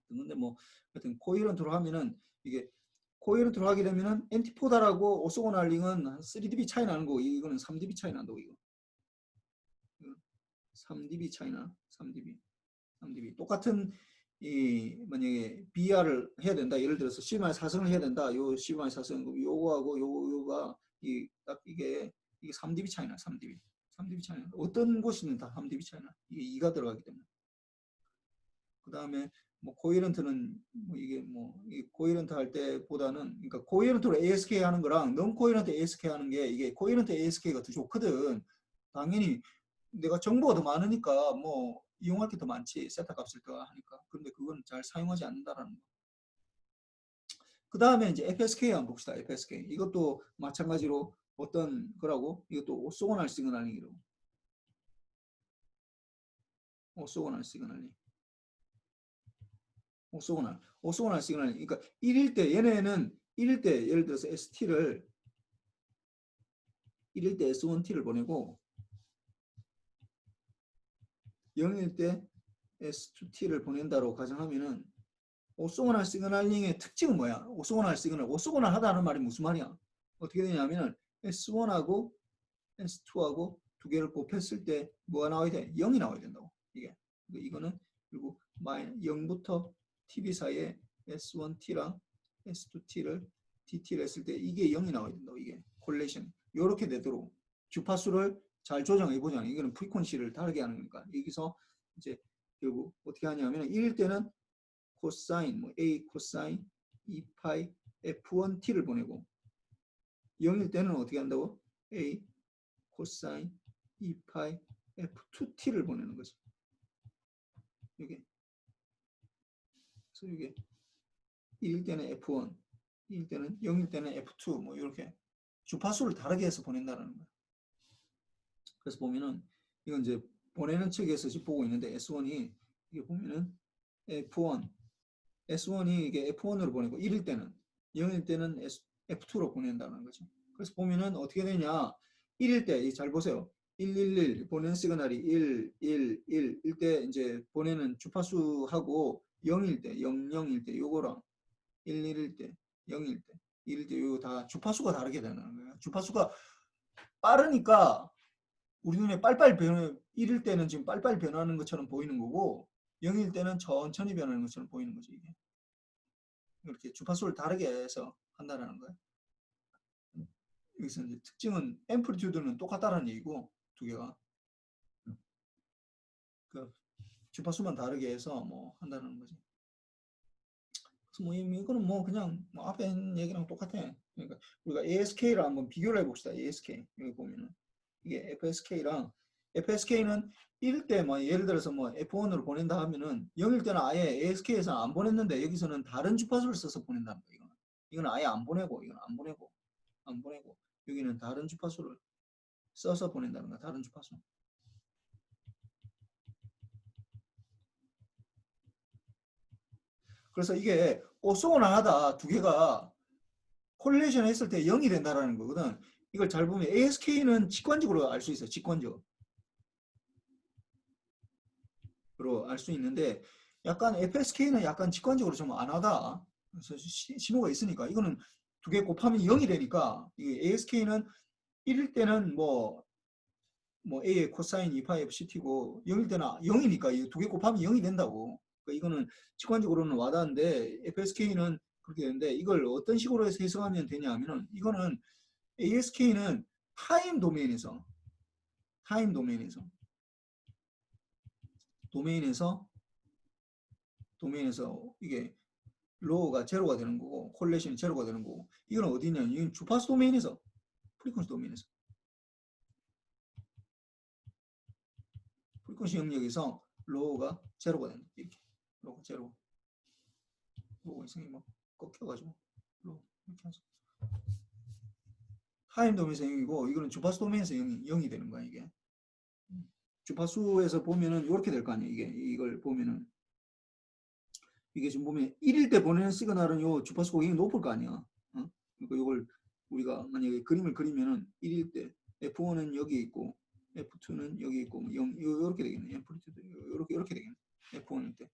S1: 근데 뭐 하여튼 코헤런트로 하면은 이게 코헤런트로 하게 되면은 엔티포달하고 오소고날링은 3dB 차이 나는 거고 이거는 3dB 차이 난다고. 이거 3dB 차이나 3dB 똑같은 이 만약에 BR을 해야 된다. 예를 들어서 C-4승을 해야 된다. 요 C-4승 요거하고 요거가 이게 3dB 차이나 3dB 차이나 어떤 곳이는 다 3dB 차이나 이게 2가 들어가기 때문에. 그 다음에 뭐 코헤런트는 뭐 이게 뭐 코헤런트 할 때보다는 그러니까 코헤런트로 ASK 하는 거랑 non 코헤런트 ASK 하는 게 이게 코헤런트 ASK가 더 좋거든. 당연히 내가 정보가 더 많으니까 뭐 이용할 게 더 많지. 세타 값을 더 하니까. 그런데 그건 잘 사용하지 않는다라는 거. 그 다음에 이제 FSK 한번 봅시다. FSK 이것도 마찬가지로 어떤 거라고? 이것도 오소고날 시그널링이라고. 오소고날 시그널링. 오소고날 시그널링. 그러니까 1일 때 얘네는 1일 때 예를 들어서 ST를 1일 때 S1T를 보내고 0일 때 S2T를 보낸다고 가정하면은 오소고날 시그널링의 특징은 뭐야? 오소고날 하다는 말이 무슨 말이야? 어떻게 되냐면은 S1하고 S2하고 두 개를 곱했을 때 뭐가 나와야 돼? 0이 나와야 된다고. 이거는 그리고 0부터 TB 사이에 S1T랑 S2T를 DT를 했을 때 이게 0이 나와야 된다. 이게 콜레이션. 이렇게 되도록 주파수를 잘 조정해 보자. 이거는 프리퀀시를 다르게 하는 거니까. 여기서 이제 결국 어떻게 하냐면 1일 때는 코사인 뭐 A 코사인 2파이 F1T를 보내고 0일 때는 어떻게 한다고? A 코사인 2파이 F2T를 보내는 거죠. 이게 그래서 이게 1일 때는 F1, 2일 때는 0일 때는 F2 뭐 이렇게 주파수를 다르게 해서 보낸다는 거예요. 그래서 보면은 이건 이제 보내는 측에서 지금 보고 있는데 S1이 이게 보면은 F1, S1이 이게 F1으로 보내고 1일 때는 0일 때는 F2로 보낸다는 거죠. 그래서 보면은 어떻게 되냐? 1일 때 잘 보세요. 111 보내는 시그널이 1, 1, 1일 때 이제 보내는 주파수하고 0일 때, 00일 때 요거랑 11일 때, 0일 때, 1일 때 요거 다 주파수가 다르게 되는 거예요. 주파수가 빠르니까 우리 눈에 빨빨 변해 1일 때는 지금 빨빨 변하는 것처럼 보이는 거고 0일 때는 천천히 변하는 것처럼 보이는 거죠. 이게 이렇게 주파수를 다르게 해서 한다는 거예요. 여기서 이제 특징은 앰플리튜드는 똑같다는 얘기고 두 개가 그 주파수만 다르게 해서 뭐 한다는 거지. 그래서 뭐 이거는 뭐 그냥 뭐 앞에 있는 얘기랑 똑같아. 그러니까 우리가 ASK를 한번 비교를 해봅시다. ASK 여기 보면은 이게 FSK랑 FSK는 1일 때 뭐 예를 들어서 뭐 F1으로 보낸다 하면은 0일 때는 아예 ASK에서 안 보냈는데 여기서는 다른 주파수를 써서 보낸다는 거예요. 이거는 아예 안 보내고 이건 안 보내고 안 보내고 여기는 다른 주파수를 써서 보낸다는 거야. 다른 주파수. 그래서 이게 오소곤하다 두 개가 콜리전 했을 때 0이 된다라는 거거든. 이걸 잘 보면 ASK는 직관적으로 알 수 있어요. 직관적으로 알 수 있는데 약간 FSK는 약간 직관적으로 좀 안 하다. 그래서 신호가 있으니까 이거는 두 개 곱하면 0이 되니까 이 ASK는 1일 때는 뭐 A의 코사인 2파이 FCT고 0일 때는 0이니까 이 두 개 곱하면 0이 된다고. 그러니까 이거는 직관적으로는 와닿는데 FSK는 그렇게 되는데 이걸 어떤 식으로 해서 해석하면 되냐 하면은 이거는 ASK는 타임 도메인에서 도메인에서 이게 로우가 제로가 되는 거고 콜레이션이 제로가 되는 거고 이건 어디냐? 이건 주파수 도메인에서 프리퀀시 도메인에서 프리퀀시 영역에서 로우가 제로가 되는 거예요. 이렇게 로우가 제로 로우가 이상이 막 꺾여가지고 로우 이렇게 해서 타임 도메인에서 0이고 이거는 주파수 도메인에서 0이 되는 거야 이게. 주파수에서 보면은 이렇게 될 거 아니에요. 이걸 보면은 이게 지금 보면 1일 때 보내는 시그널은 요 주파수가 굉장히 높을 거 아니야. 어? 그러니까 이걸 우리가 만약에 그림을 그리면은 1일 때 F1은 여기 있고 F2는 여기 있고 0 이렇게 되겠네. 앰플리튜드 이렇게 되겠네. F1일 때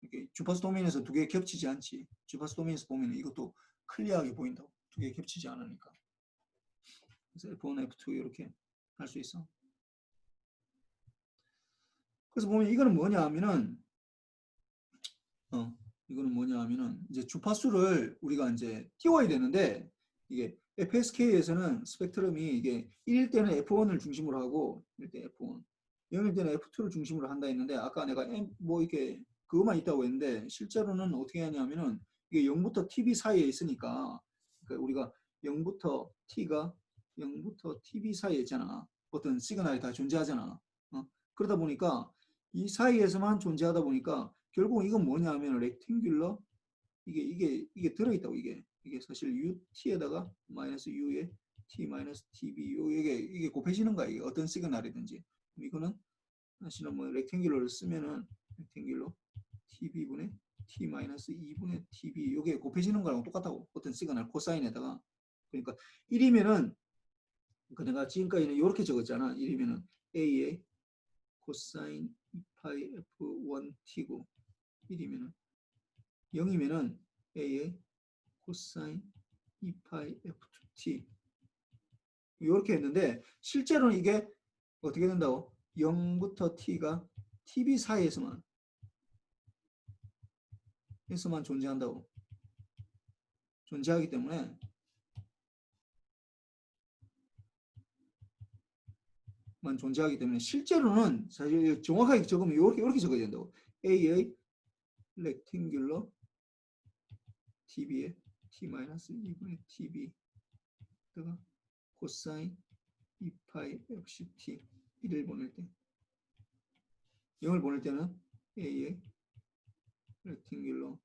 S1: 이렇게 주파수 도메인에서 두 개 겹치지 않지. 주파수 도메인에서 보면 이것도 클리어하게 보인다고. 두 개 겹치지 않으니까. 그래서 F1, F2 이렇게 할 수 있어. 그래서 보면 이거는 뭐냐 하면은 이거는 뭐냐 하면은 이제 주파수를 우리가 이제 띄워야 되는데 이게 FSK에서는 스펙트럼이 이게 1일 때는 F1을 중심으로 하고 1일 때 F1, 0일 때는 F2를 중심으로 한다 했는데 아까 내가 뭐 이렇게 그것만 있다고 했는데 실제로는 어떻게 하냐면은 이게 0부터 TB 사이에 있으니까 그러니까 우리가 0부터 TB 사이에 있잖아. 어떤 시그널이 다 존재하잖아. 그러다 보니까 이 사이에서만 존재하다 보니까 결국 이건 뭐냐 하면 렉탱귤러 이게 들어있다고 이게 사실 UT에다가 마이너스 U에 T 마이너스 TB 이게 곱해지는 거야. 이게 어떤 시그널이든지. 이거는 사실은 뭐 렉탱귤러를 쓰면은 렉탱귤러 TB분의 T 마이너스 2분의 TB 이게 곱해지는 거랑 똑같다고. 어떤 시그널 코사인에다가. 그러니까 1이면은 그 내가 지금까지는 이렇게 적었잖아. 1이면은 A의 코사인 2파이 F1T고 1이면은 0이면은 A의 코사인 2파이 F2T 이렇게 했는데 실제로는 이게 어떻게 된다고? 0부터 T가 TB 사이에서만 에서만 존재한다고. 존재하기 때문에 실제로는 사실 정확하게 적으면 이렇게 적어야 된다고. A의 rectangular TB에 T-2분의 TB 다가 코사인 2파이 FCT 1을 보낼 때 0을 보낼 때는 A의 rectangular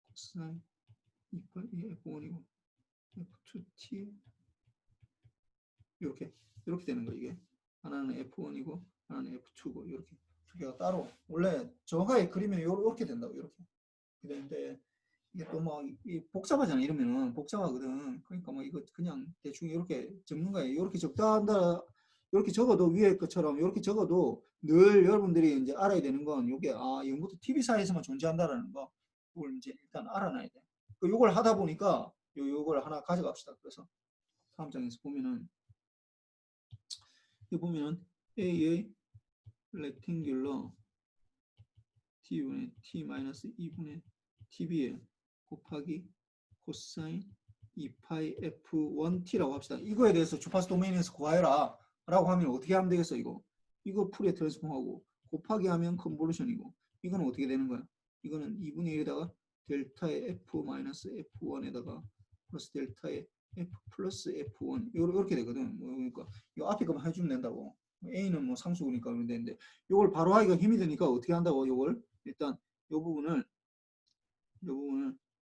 S1: 코사인 2파이 F1이고 F2T 이렇게 되는 거. 이게 하나는 F1이고 하나는 F2고 이렇게 두 개가 따로 원래 정확하게 그리면 이렇게 된다고. 이렇게 되는데 이게 또 뭐 복잡하잖아. 이러면은 복잡하거든. 그러니까 뭐 이거 그냥 대충 이렇게 적는 거야. 이렇게 적다 한다. 이렇게 적어도 위에 것처럼 이렇게 적어도 늘 여러분들이 이제 알아야 되는 건 이게 0부터 TV 사이에서만 존재한다라는 거. 그걸 이제 일단 알아놔야 돼. 요걸 하다 보니까 요걸 하나 가져갑시다. 그래서 다음 장에서 보면은 여기 보면은 A의 rectangular T분의 T-2분의 TB에 곱하기 코사인 2파이 F1T라고 합시다. 이거에 대해서 주파수 도메인에서 구하여라 라고 하면 어떻게 하면 되겠어? 이거 풀에 트랜스폼하고 곱하기 하면 컨볼루션이고 이거는 어떻게 되는 거야? 이거는 2분의 1에다가 델타의 F-F1에다가 플러스 델타의 F 플러스 F1 이렇게 되거든. 그러니까 이 앞에 것만 해주면 된다고. A는 뭐 상수니까 그러면 되는데 이걸 바로 하기가 힘이 드니까 어떻게 한다고? 이걸 일단 이 부분을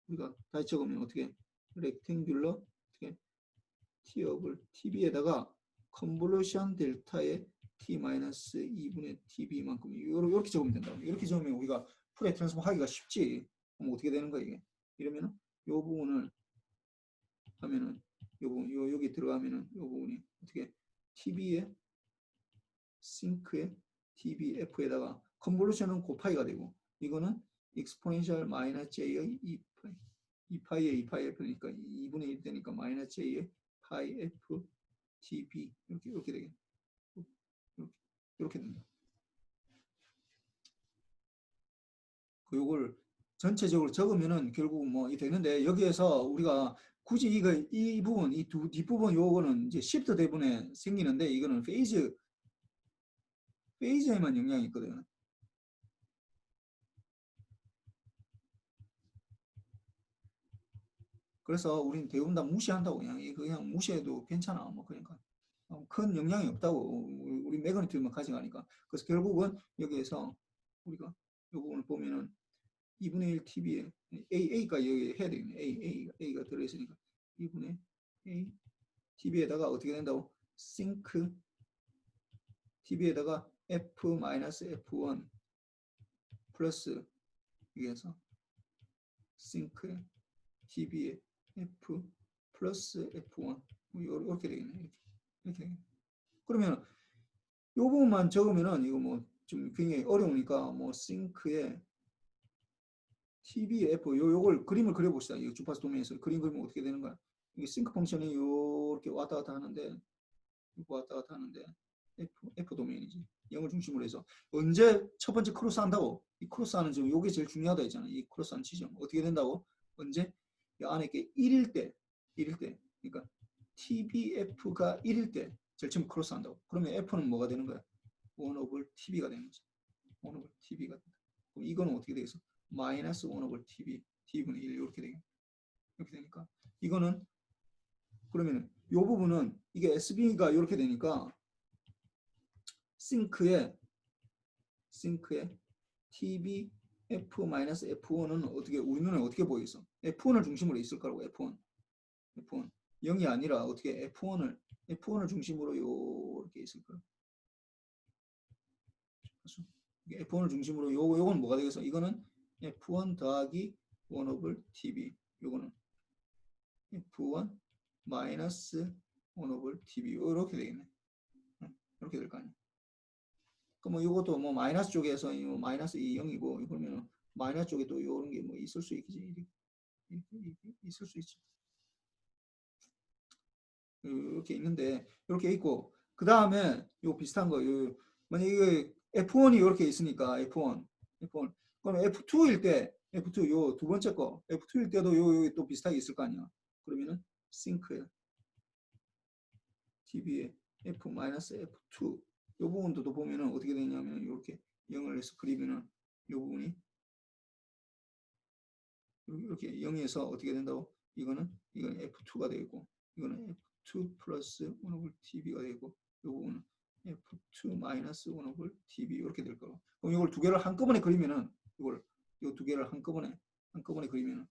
S1: 우리가 다시 적으면 어떻게 rectangular 어떻게 T업을 TB에다가 컨볼루션 델타의 T-2분의 TB만큼 이렇게 적으면 된다. 이렇게 적으면 우리가 풀에 트랜스폼 하기가 쉽지. 그럼 어떻게 되는 거야 이게? 이러면은 이 부분을 하면은 요 부분 여기 들어가면은 이 부분이 어떻게 TB의 싱크의 TBF에다가 컨볼루션은 곱하기가 되고 이거는 exponential 마이너스 J의 2파이 2파이의 2파이 F니까 2분의 1 되니까 마이너스 J의 파이 F TB 이렇게 되겠네. 이렇게 된다. 요걸 전체적으로 적으면은 결국 뭐 되는데 여기에서 우리가 굳이 이 부분 이 뒷부분 요거는 이제 시프트 대분에 생기는데 이거는 페이즈에만 영향이 있거든. 그래서 우리는 대부분 다 무시한다고. 그냥 무시해도 괜찮아. 뭐 그러니까 큰 영향이 없다고. 우리 매그니즘만 가져가니까. 그래서 결국은 여기에서 우리가 이 부분을 보면은 2분의 1 TB에 A가 여기 해야 되겠네. A가 들어있으니까 2분의 A TB에다가 어떻게 된다고? 싱크 TB에다가 F-F1 플러스 여기에서 싱크에 TB에 F 플러스 F1 이렇게 되겠네. 이렇게 되겠네. 그러면 이 부분만 적으면은 이거 뭐 좀 굉장히 어려우니까 뭐 싱크에 TBF 요걸 그림을 그려봅시다. 이 주파수 도메인에서 그림 그리면 어떻게 되는 거야? 이게 싱크 펑션이 이렇게 왔다 갔다 하는데 F 도메인이지. 0을 중심으로 해서 언제 첫 번째 크로스 한다고? 이 크로스하는 지금 요게 제일 중요하다 했잖아. 이 크로스하는 지점 어떻게 된다고? 언제 이 안에 게 1일 때 그러니까 TBF가 1일 때 제일 처음 크로스 한다고. 그러면 F는 뭐가 되는 거야? 1 over TB가 되는 거지. 1 over TB가 된다. 그럼 이거는 어떻게 되겠어? 마이너스 1 over TB T분의 1 이렇게 되겠네. 이렇게 되니까 이거는 그러면 이 부분은 이게 SB가 이렇게 되니까 싱크에 TB F-F1은 어떻게 우리 눈에 어떻게 보이겠어? F1을 중심으로 있을 거라고. F1 0이 아니라 어떻게 F1을 중심으로 이렇게 있을 거야. F1을 중심으로 요건 뭐가 되겠어? 이거는 F1 더하기 1 over TB 요거는 F1 마이너스 1 over TB 이렇게 되겠네. 이렇게 될 거 아니야. 그럼 뭐 이것도 뭐 마이너스 쪽에서 마이너스 2 0이고 그러면 마이너스 쪽에 또 이런 게 뭐 있을 수 있지. 있을 수 있지. 이렇게 있는데 이렇게 있고 그 다음에 요 비슷한 거 만약 이거 F1이 이렇게 있으니까 F1. 그럼 F2일 때 F2 요 두 번째 거 F2일 때도 요 또 비슷하게 있을 거 아니야. 그러면은 싱크에 TB에 F-F2 요 부분도 또 보면은 어떻게 되냐면 이렇게 0을 해서 그리면은 요 부분이 이렇게 0에서 어떻게 된다고? 이거는 F2가 되고 이거는 F2 플러스 1 over TB가 되고 이 부분은 F2 마이너스 1 over TB 이렇게 될 거고. 그럼 이걸 두 개를 한꺼번에 그리면은 이걸 이 두 개를 한꺼번에 그리면은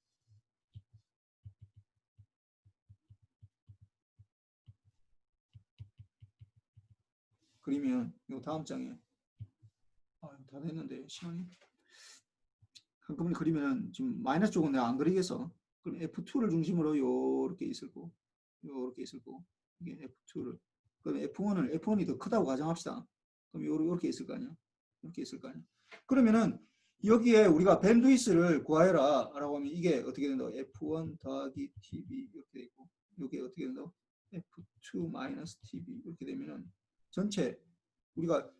S1: 이 다음 장에 다 됐는데 시간이 한꺼번에 그리면은 지금 마이너스 쪽은 내가 안 그리겠어. 그럼 F2를 중심으로 요렇게 있을 거고 요렇게 있을 거고 이게 F2를 그럼 F1이 더 크다고 가정합시다. 그럼 요렇게 있을 거 아니야. 이렇게 있을 거 아니야. 그러면은 여기에 우리가 밴드위스를 구하여라 라고 하면 이게 어떻게 된다고? F1 더하기 TB 이렇게 되고 이게 어떻게 된다고? F2 마이너스 TB 이렇게 되면은 전체 우리가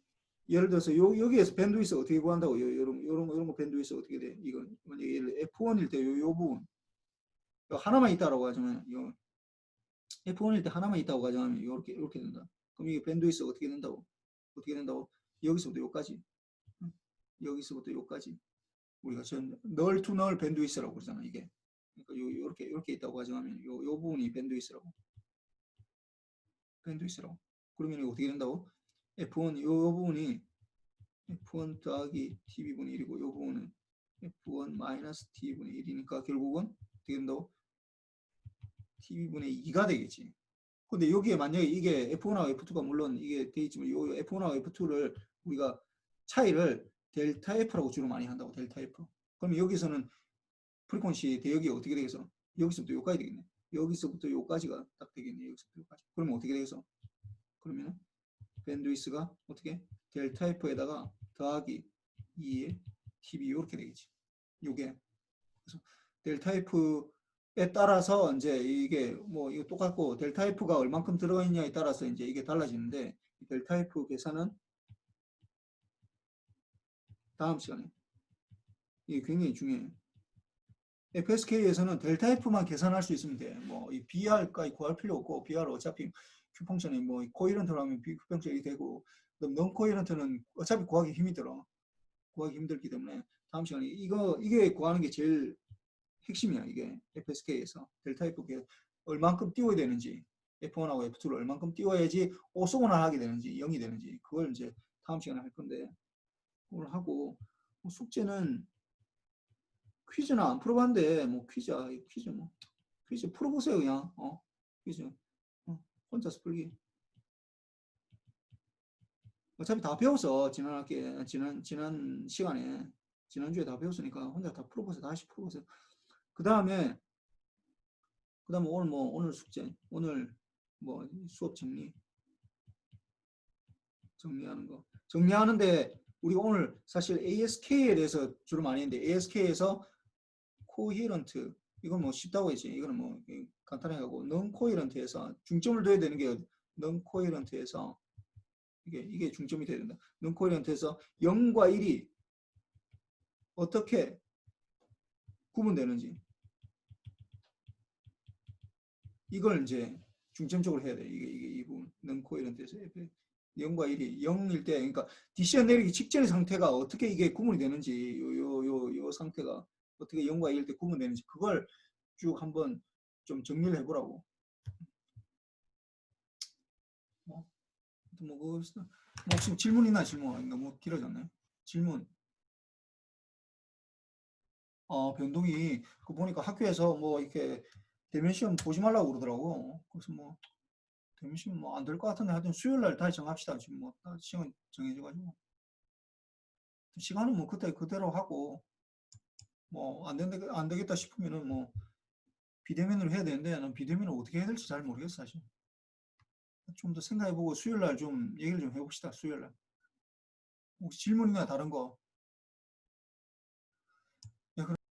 S1: 예를 들어서 여기에서 밴드위스 어떻게 구한다고? 요런 거 밴드위스 어떻게 돼? 이건 만약에 F1일 때 요 부분 하나만 있다라고 하자면 F1일 때 하나만 있다고 가정하면 이렇게 된다. 그럼 이게 밴드위스 어떻게 된다고? 여기서부터 여기까지. 여기서부터 여기까지. 우리가 널 투 널 밴드위스라고 그러잖아, 이게. 그러니까 요렇게 있다고 가정하면 요 부분이 밴드위스라고. 그러면 이거 어떻게 된다고? F1 요 부분이 F1 더하기 TB분의 1이고 요 부분은 F1 마이너스 TB분의 1이니까 결국은 어떻게 된다고? TB분의 2가 되겠지. 근데 여기에 만약에 이게 F1하고 F2가 물론 이게 돼 있지만 요 F1하고 F2를 우리가 차이를 델타 F라고 주로 많이 한다고. 델타 F. 그럼 여기서는 프리퀀시 대역이 어떻게 되겠어? 여기서부터 여기까지 되겠네. 여기서부터 여기까지가 딱 되겠네. 여기서부터 여기까지. 그러면 어떻게 되겠어? 그러면 밴드위스가 어떻게? 델타 F에다가 더하기 2의 TB 이렇게 되겠지. 요게. 그래서 델타 F에 따라서 이제 이게 뭐 이거 똑같고 델타 F가 얼만큼 들어가 있냐에 따라서 이제 이게 달라지는데 델타 F 계산은 다음 시간에 이게 굉장히 중요해요. FSK에서는 델타 F만 계산할 수 있으면 돼. 뭐 이 BR까지 구할 필요 없고 BR 어차피 Q 펑션이 뭐 코이런트로 하면 Q 펑션이 되고 non 코이런트는 어차피 구하기 힘이 들어. 구하기 힘들기 때문에 다음 시간에 이게 구하는 게 제일 핵심이야. 이게 FSK에서 델타 F 얼만큼 띄워야 되는지 F1하고 F2를 얼만큼 띄워야지 오소곤하게 되는지 0이 되는지 그걸 이제 다음 시간에 할 건데 오늘 하고 뭐 숙제는 퀴즈는 안 풀어봤는데 뭐 퀴즈 풀어보세요 그냥 퀴즈 혼자서 풀기 어차피 다 배워서 지난 시간에 지난주에 다 배웠으니까 혼자 다 풀어보세요. 다시 풀어보세요. 그 다음에 오늘 숙제 오늘 뭐 수업 정리하는 거 정리하는데 우리가 오늘 사실 ASK에 대해서 주로 많이 했는데 ASK에서 코히런트 이건 뭐 쉽다고 했지. 이거는 뭐 간단해 가고 non 코히런트에서 중점을 둬야 되는 게 non 코히런트에서 이게 중점이 돼야 된다. non 코히런트에서 0과 1이 어떻게 구분되는지 이걸 이제 중점적으로 해야 돼. 이 부분 non 코히런트에서 0과 1이 0일 때 그러니까 디시전 내리기 직전의 상태가 어떻게 이게 구분이 되는지 요 상태가 어떻게 0과 1일 때 구분되는지 그걸 쭉 한번 좀 정리를 해보라고. 뭐 혹시 질문 있나? 질문 너무 길어졌네. 질문. 변동이 그 보니까 학교에서 뭐 이렇게 대면 시험 보지 말라고 그러더라고. 그래서 뭐 대면 시험 뭐 안 될 것 같은데 하여튼 수요일 날 다시 정합시다. 지금 뭐 시간 정해져가지고 시간은 뭐 그때 그대로 하고 뭐 안 되겠다 싶으면은 뭐 비대면으로 해야 되는데 난 비대면을 어떻게 해야 될지 잘 모르겠어 사실. 좀 더 생각해보고 수요일 날 좀 얘기를 좀 해봅시다. 수요일 날. 혹시 질문이나 다른 거